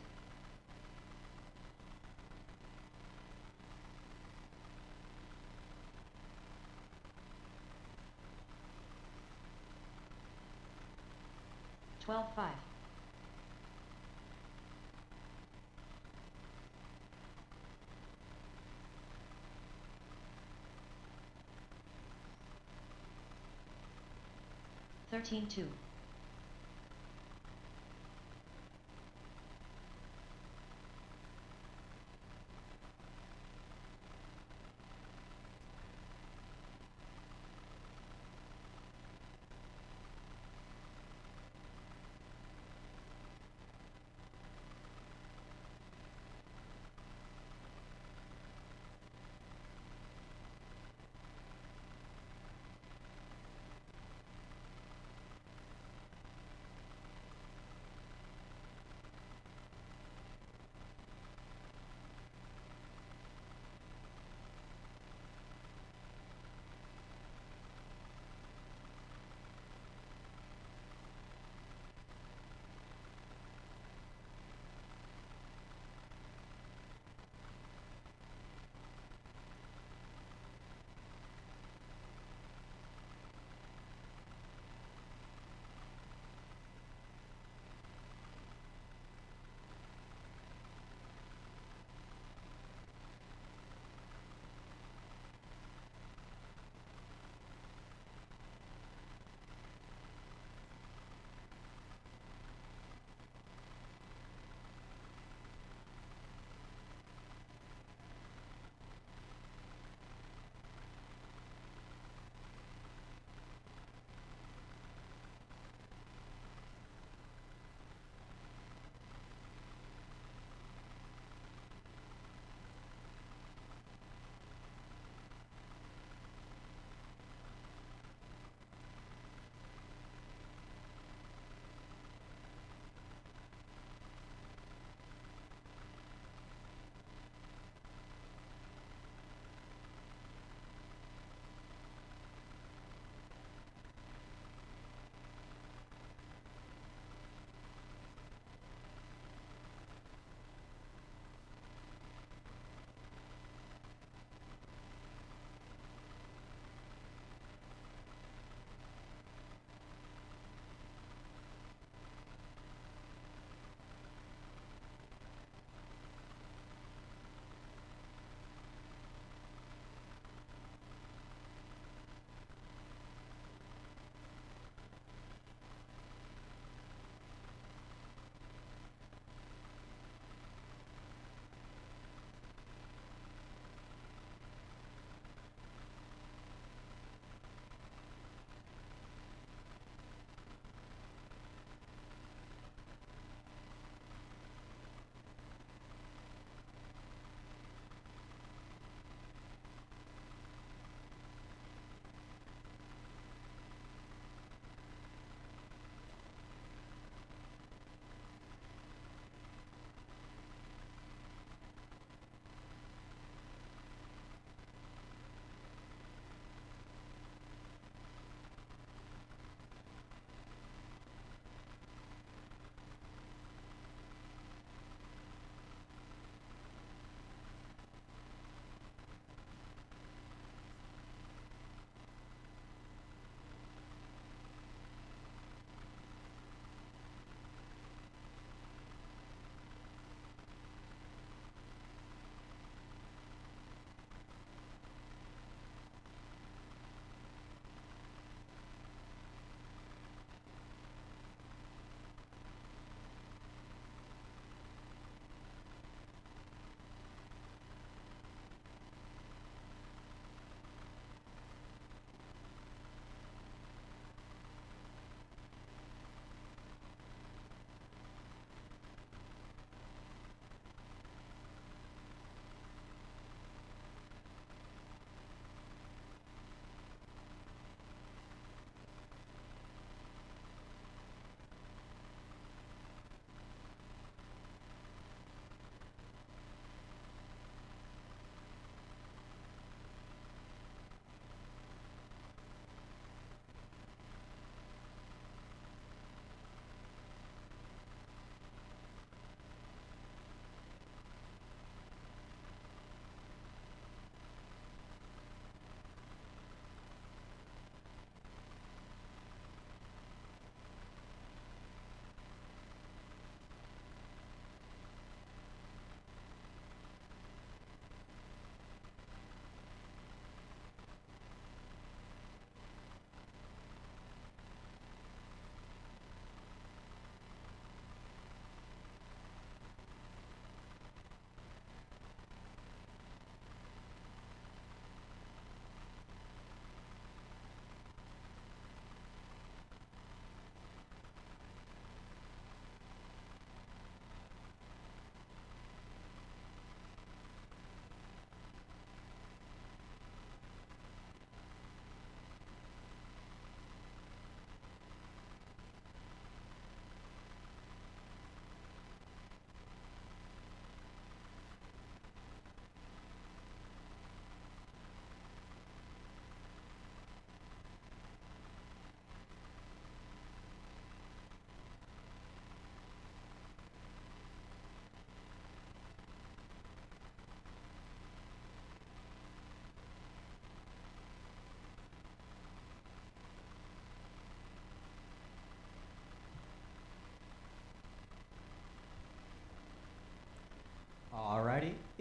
12-5. 13-2. 13-4.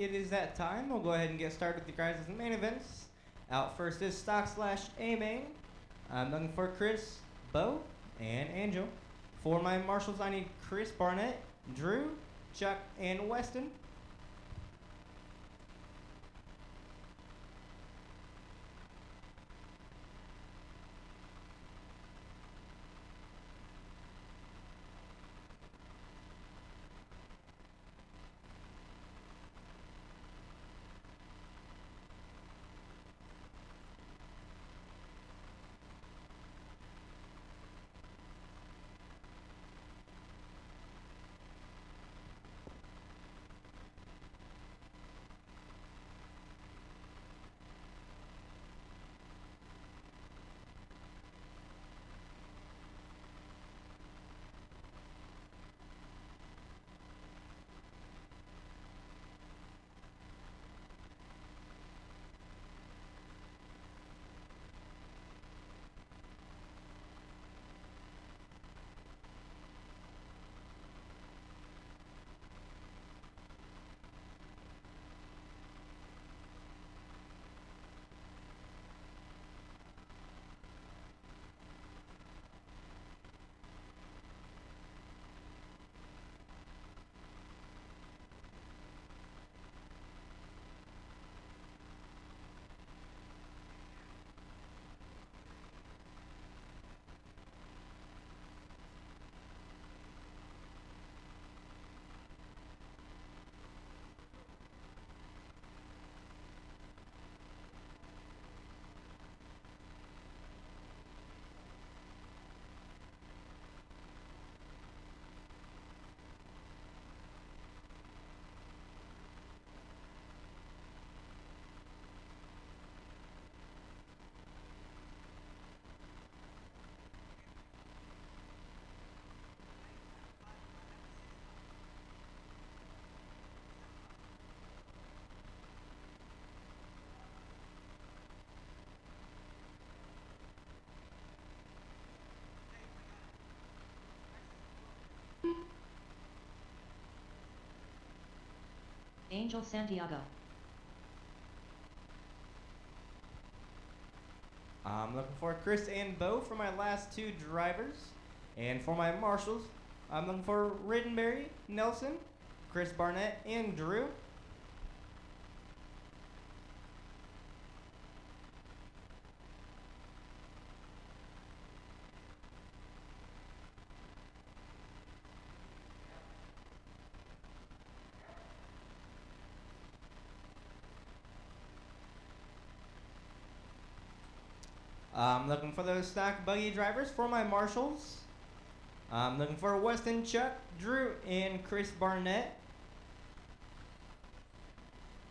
it is that time. We'll go ahead and get started with the guys' main events. Out first is Stock Slash A Main. I'm looking for Chris, Bo, and Angel. For my marshals, I need Chris Barnett, Drew, Chuck, and Weston. Angel Santiago. I'm looking for Chris and Bo for my last two drivers. And for my marshals, I'm looking for Rittenberry, Nelson, Chris Barnett, and Drew. I'm looking for those stock buggy drivers for my marshals. I'm looking for Weston, Chuck, Drew, and Chris Barnett.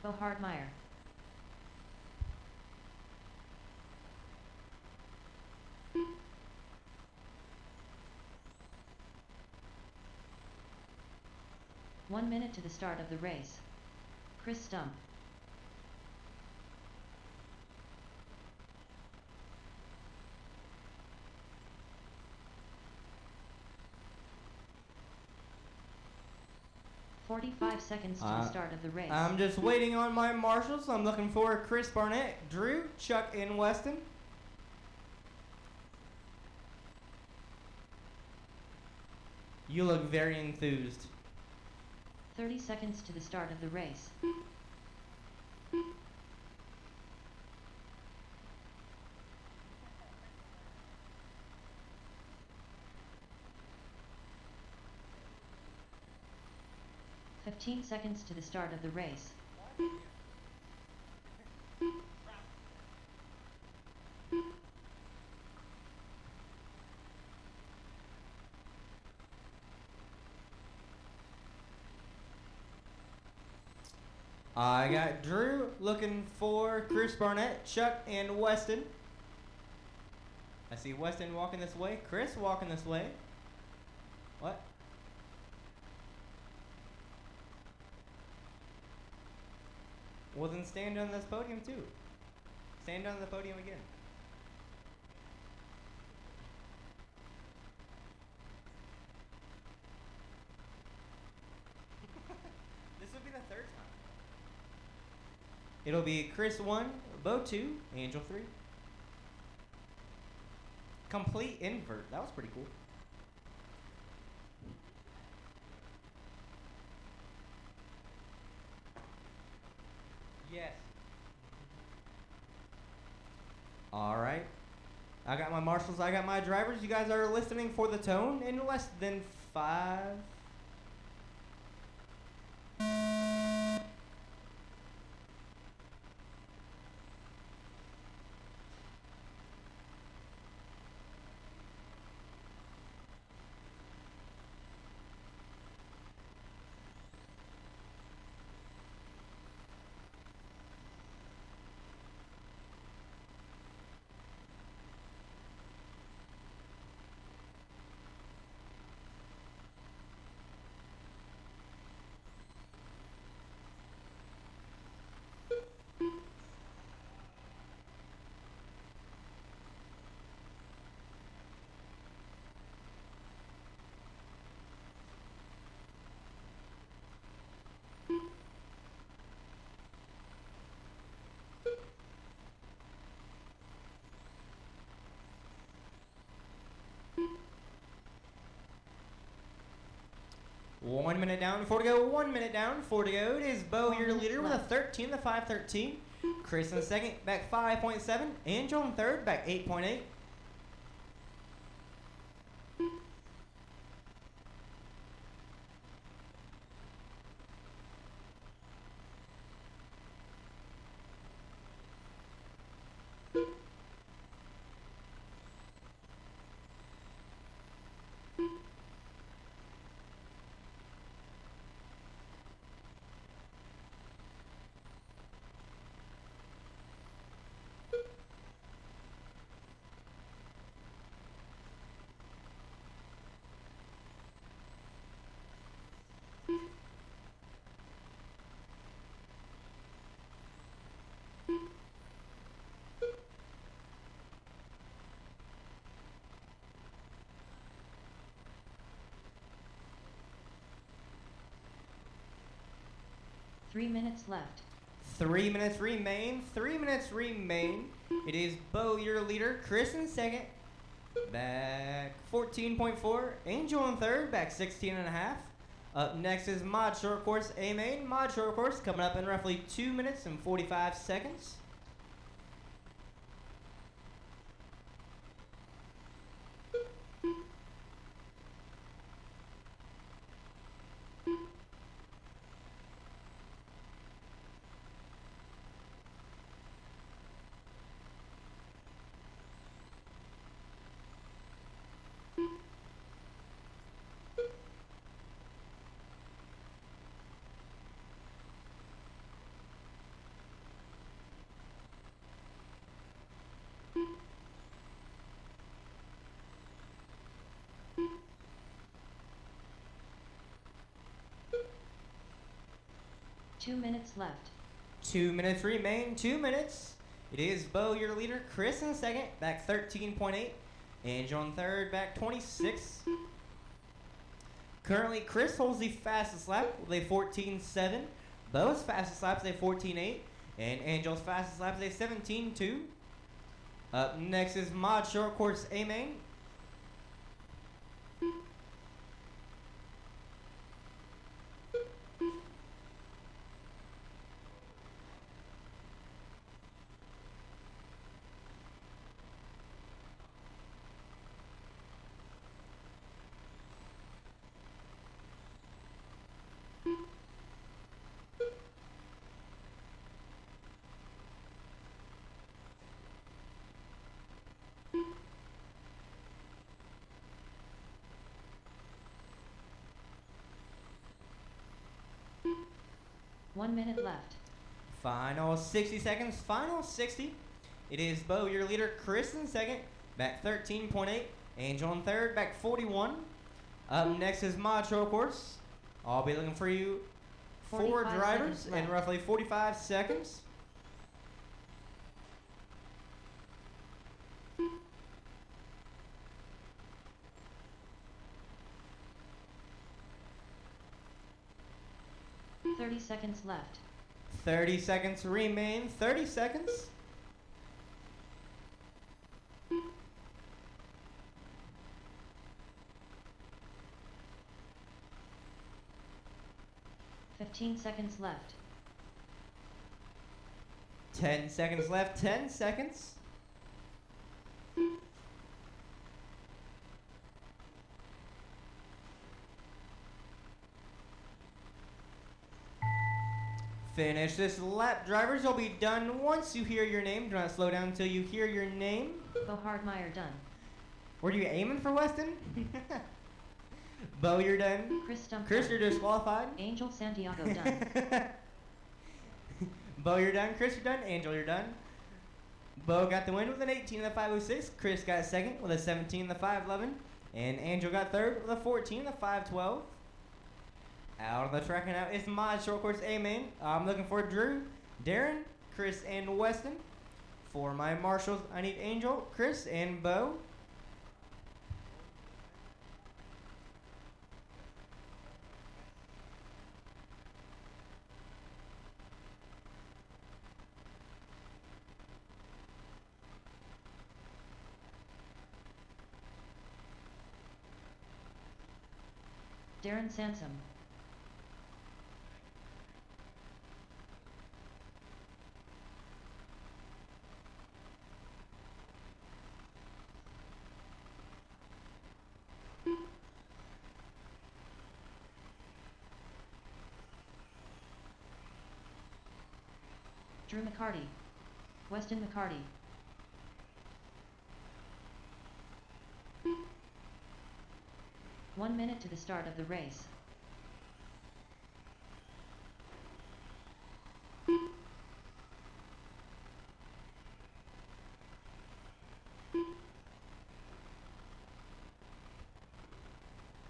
Bo Hardmeyer. One minute to the start of the race. Chris Stump. "45 seconds to the start of the race." I'm just waiting on my marshals. I'm looking for Chris Barnett, Drew, Chuck, and Weston. You look very enthused. 30 seconds to the start of the race. "15 seconds to the start of the race." I got Drew looking for Chris Barnett, Chuck, and Weston. I see Weston walking this way. Chris walking this way. What? Well, then stand on this podium too. Stand on the podium again. This would be the third time. It'll be Chris 1, Bo 2, Angel 3. Complete invert. That was pretty cool. Yes. All right. I got my marshals. I got my drivers. You guys are listening for the tone in less than 5. One minute down, 4 to go. 1 minute down, 4 to go. It is Bo, your leader, with a 13, the 5:13. Chris in second, back 5.7. Angel in third, back 8.8. Three minutes left. 3 minutes remain. 3 minutes remain. It is Bo, your leader. Chris in second, back 14.4. Angel in third, back 16.5. Up next is Mod Short Course A Main. Mod Short Course coming up in roughly 2 minutes and 45 seconds. Two minutes left. 2 minutes remain. 2 minutes. It is Bo, your leader. Chris in second, back 13.8. Angel in third, back 26. Currently, Chris holds the fastest lap with a 14.7. Bo's fastest lap is a 14.8. And Angel's fastest lap is a 17.2. Up next is Mod Short Course A Main. One minute left. Final 60 seconds. Final 60. It is Bo, your leader. Chris in second, back 13.8. Angel in third, back 41. Up next is Mod Short Course. I'll be looking for you 4 45 drivers seconds in left. roughly 45 seconds. Seconds left. 30 seconds remain. 30 seconds. Fifteen seconds left. 10 seconds left. 10 seconds. Finish this lap. Drivers will be done once you hear your name. Do not slow down until you hear your name. Bo Hardmeyer done. Were you aiming for Weston? Bo, you're done. Chris Stump Chris, done. you're disqualified. Angel Santiago done. Bo, you're done. Chris, you're done. Angel, you're done. Bo got the win with an 18 in the 506. Chris got second with a 17 in the 511. And Angel got third with a 14 in the 512. Out on the track and out is my short course A main. I'm looking for Drew, Darren, Chris, and Weston. For my marshals, I need Angel, Chris, and Bo. Darren Sansom. Drew McCarty. Weston McCarty. One minute to the start of the race.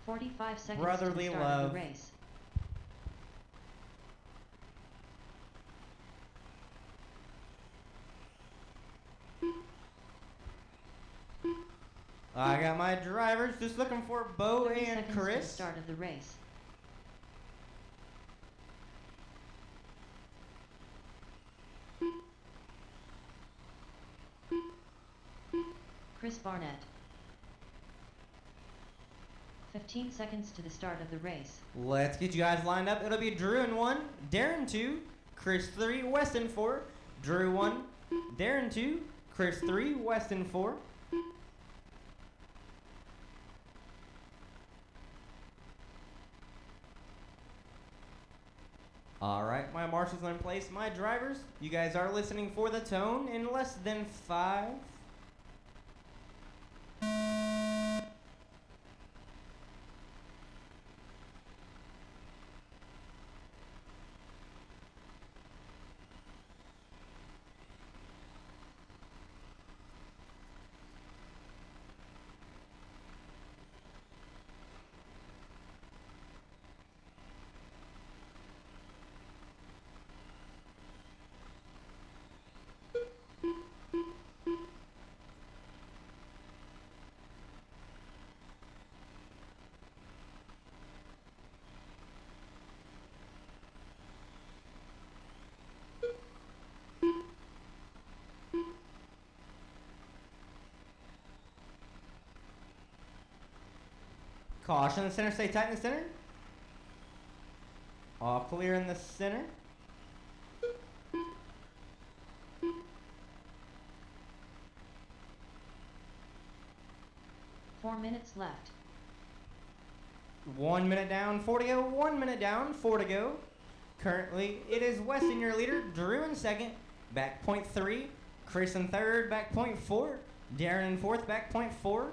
"45 seconds Brotherly to the start love. of the race. I got my drivers just looking for Bo 30 and seconds to the Chris. start of the race. Chris Barnett. 15 seconds to the start of the race. Let's get you guys lined up. It'll be Drew in 1, Darren 2, Chris 3, Weston 4, Drew 1, Darren 2, Chris 3, Weston 4. Alright, my marshals are in place. My drivers, you guys are listening for the tone in less than 5. Caution in the center, stay tight in the center. All clear in the center. Four minutes left. 1 minute down, 4 to go. 1 minute down, 4 to go. Currently, it is Weston, your leader. Drew in second, back point 3. Chris in third, back point 4. Darren in fourth, back point 4.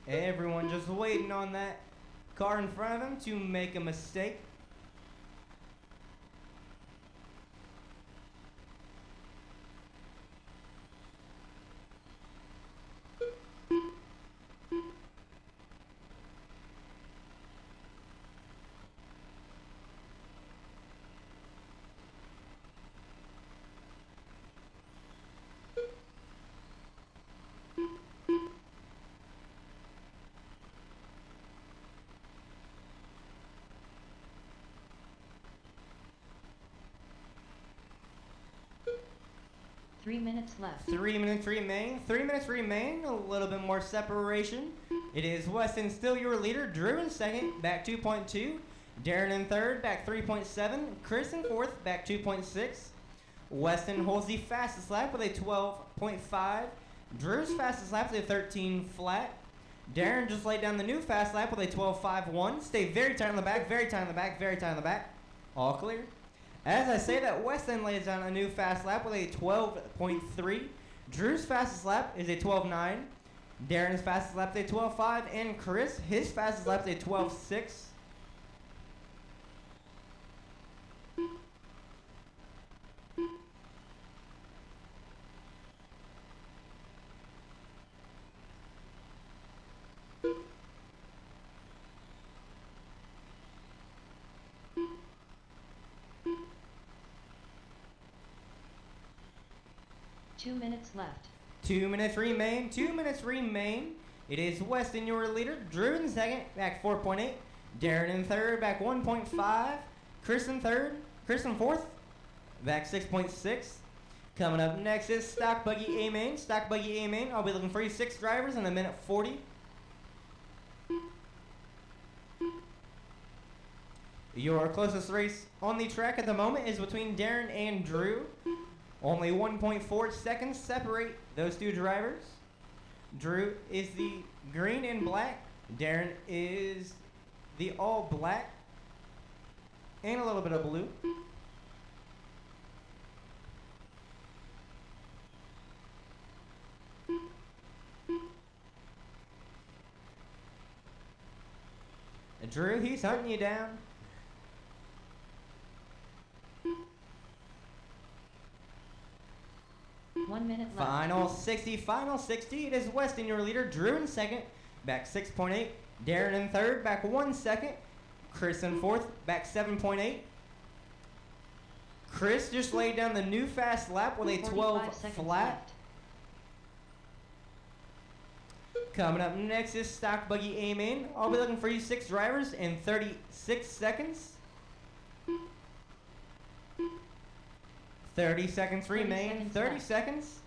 Everyone just waiting on that car in front of him to make a mistake. 3 minutes left. 3 minutes remain. 3 minutes remain. A little bit more separation. It is Weston still your leader. Drew in second, back 2.2. Darren in third, back 3.7. Chris in fourth, back 2.6. Weston holds the fastest lap with a 12.5. Drew's fastest lap with a 13 flat. Darren just laid down the new fast lap with a 12.51. Stay very tight on the back, very tight on the back, very tight on the back. All clear. As I say that, Weston lays down a new fast lap with a 12.3. Drew's fastest lap is a 12.9. Darren's fastest lap is a 12.5. And Chris, his fastest lap is a 12.6. Two minutes left. 2 minutes remain. 2 minutes remain. It is Weston your leader. Drew in second, back 4.8. Darren in third, back 1.5. Chris in third. Chris in fourth, back 6.6. Coming up next is Stock Buggy A Main. Stock Buggy A Main. I'll be looking for you 6 drivers in a minute 40. Your closest race on the track at the moment is between Darren and Drew. Only 1.4 seconds separate those two drivers. Drew is the green and black. Darren is the all black and a little bit of blue. Drew, he's hunting you down. One minute left. Final 60, final 60. It is Weston, your leader. Drew in second, back 6.8. Darren in third, back 1 second. Chris in fourth, back 7.8. Chris just laid down the new fast lap with a 45 12 seconds flat. left. Coming up next is Stock Buggy A Main. I'll be looking for you 6 drivers in 36 seconds. 30 seconds 30 remain. seconds 30 left. seconds.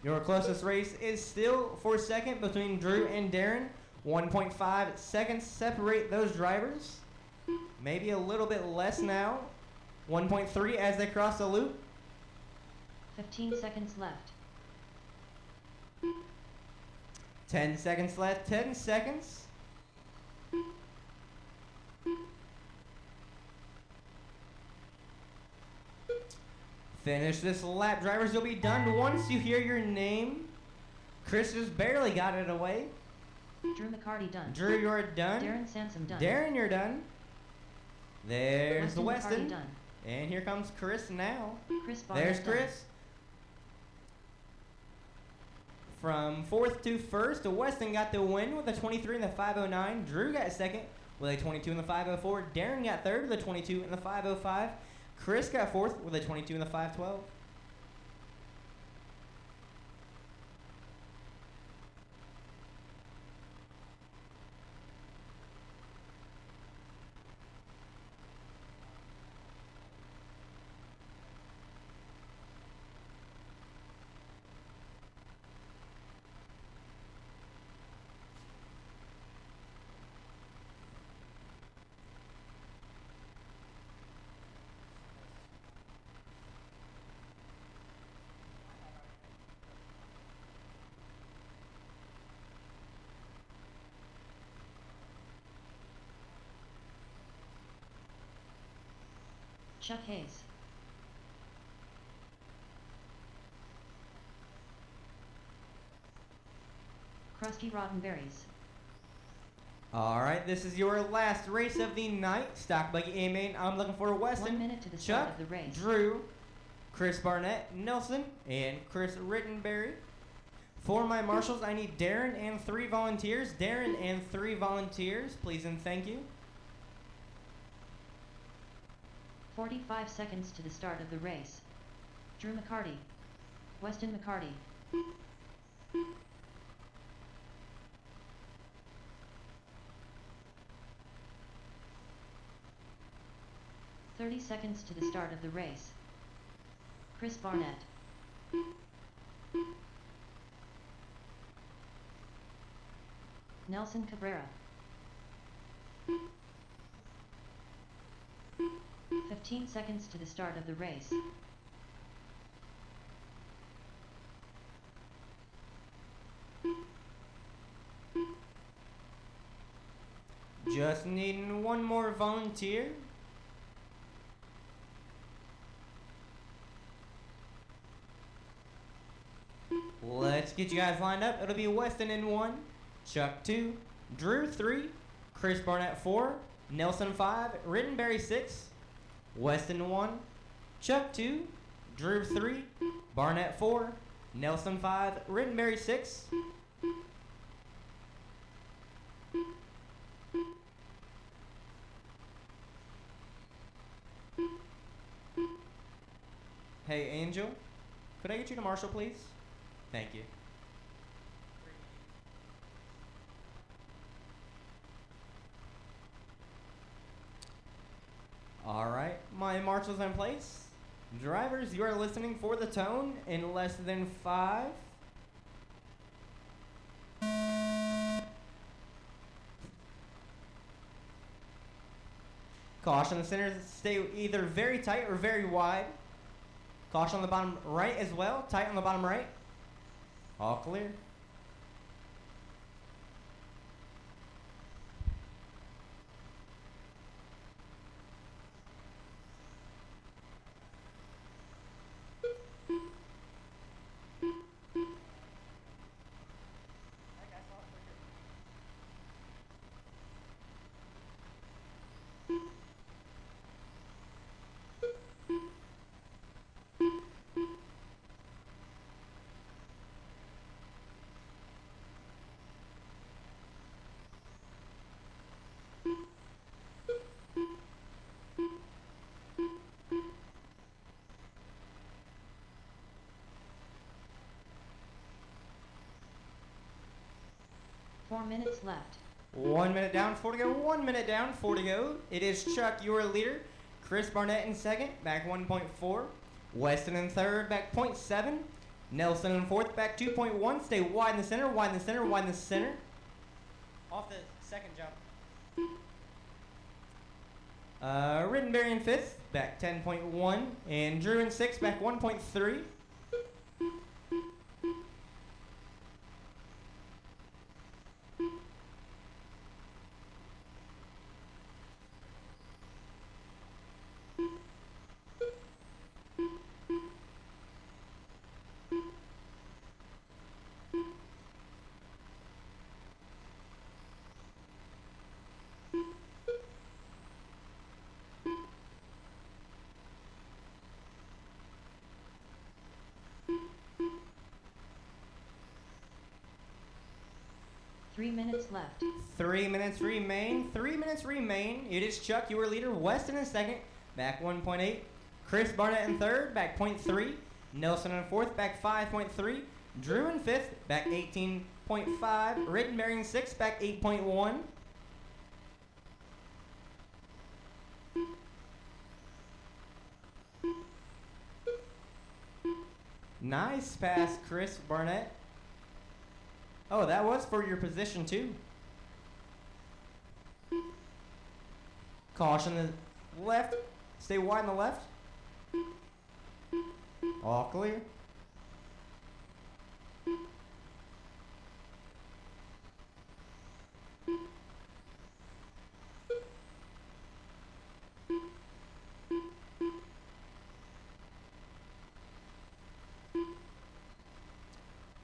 Your closest race is still for second between Drew and Darren. 1.5 seconds separate those drivers. Maybe a little bit less now. 1.3 as they cross the loop. 15 seconds left. 10 seconds left. 10 seconds. Finish this lap, drivers. You'll be done once you hear your name. Chris just barely got it away. Drew McCarty done. Drew, you're done. Darren Sansom done. Darren, you're done. There's the McCarty Weston. done. And here comes Chris now. Chris Barnett There's done. Chris. From fourth to first, Weston got the win with a 23 in the 509. Drew got second with a 22 in the 504. Darren got third with a 22 in the 505. Chris got fourth with a 22 in the 512. Chuck Hayes. Krusty Rottenberries. All right, this is your last race of the night. Stock Buggy A Main. I'm looking for 1 Weston, minute to the start Chuck, of the race. Drew, Chris Barnett, Nelson, and Chris Rittenberry. For my marshals, I need Darren and 3 volunteers. Darren and 3 volunteers, please and thank you. 45 seconds to the start of the race. Drew McCarty. Weston McCarty. "30 seconds to the start of the race. Chris Barnett. Nelson Cabrera. 15 seconds to the start of the race. Just needing one more volunteer. Let's get you guys lined up. It'll be Weston in 1, Chuck 2, Drew 3, Chris Barnett 4, Nelson 5, Rittenberry 6, Weston 1, Chuck 2, Drew 3, Barnett 4, Nelson 5, Rittenberry 6. Hey, Angel, could I get you to Marshall, please? Thank you. All right, my marshal's in place. Drivers, you are listening for the tone in less than 5. Caution, the centers stay either very tight or very wide. Caution on the bottom right as well, tight on the bottom right. All clear. Four minutes left. 1 minute down, 4 to go. 1 minute down, 4 to go. It is Chuck, your leader. Chris Barnett in second, back 1.4. Weston in third, back 0.7. Nelson in fourth, back 2.1. Stay wide in the center, wide in the center, wide in the center. Off the second jump. Rittenberry in fifth, back 10.1. And Drew in sixth, back 1.3. Three minutes left. 3 minutes remain. 3 minutes remain. It is Chuck, your leader. Weston in second, back 1.8. Chris Barnett in third, back 0.3. Nelson in fourth, back 5.3. Drew in fifth, back 18.5. Rittenberry in sixth, back 8.1. Nice pass, Chris Barnett. Oh, that was for your position too. Caution the left. Stay wide on the left. All clear.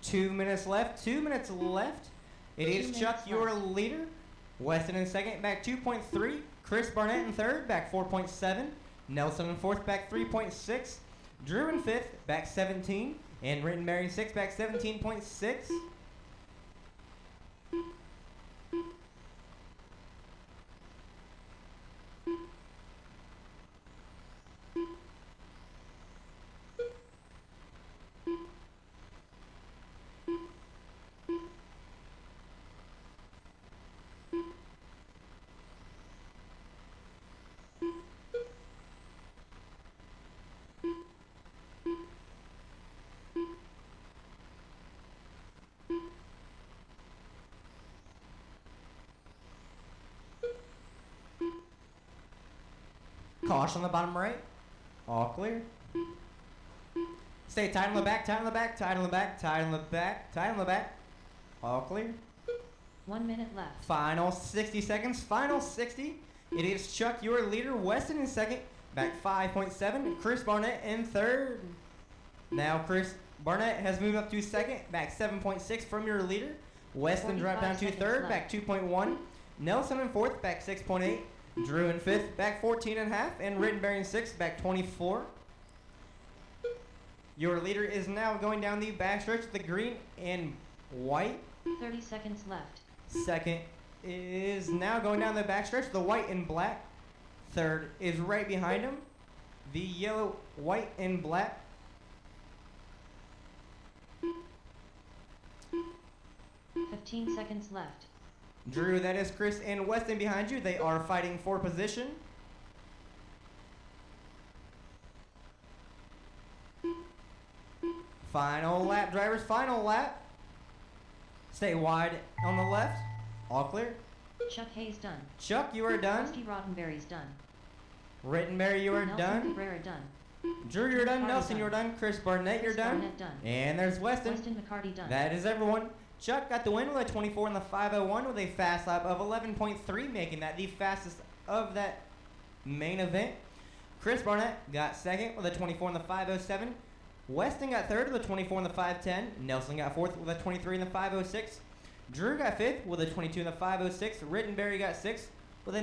Two minutes left. 2 minutes left. It 2 is minutes Chuck, your left. leader. Weston in second, back 2.3. Chris Barnett in third, back 4.7. Nelson in fourth, back 3.6. Drew in fifth, back 17. And Rittenberry in sixth, back 17.6. Caution on the bottom right. All clear. Stay tight on the back, tight on the back, tight on the back, tight on the back, tight on the back. All clear. 1 minute left. Final 60 seconds. Final 60. It is Chuck, your leader. Weston in second. Back 5.7. Chris Barnett in third. Now Chris Barnett has moved up to second. Back 7.6 from your leader. Weston dropped down to 45 third. seconds Back 2.1. Nelson in fourth. Back 6.8. Drew in fifth. Back 14.5. And Rittenberry in sixth. Back 24. Your leader is now going down the backstretch. The green and white. 30 seconds left. Second is now going down the backstretch. The white and black. Third is right behind him. The yellow, white, and black. Fifteen seconds left. Drew, that is Chris and Weston behind you. They are fighting for position. Final lap, drivers. Final lap. Stay wide on the left. All clear. Chuck Hayes done. Chuck, you are done. Rusty Rottenberry's done. Rittenberry, you are Nelson done. Cabrera done. Drew, you're done. McCarty Nelson, done. you're done. Chris Barnett, you're Chris done. Barnett done. And there's Weston. Weston McCarty done. That is everyone. Chuck got the win with a 24 in the 501 with a fast lap of 11.3, making that the fastest of that main event. Chris Barnett got second with a 24 in the 507. Weston got third with a 24 in the 510. Nelson got fourth with a 23 in the 506. Drew got fifth with a 22 in the 506. Rittenberry got sixth with a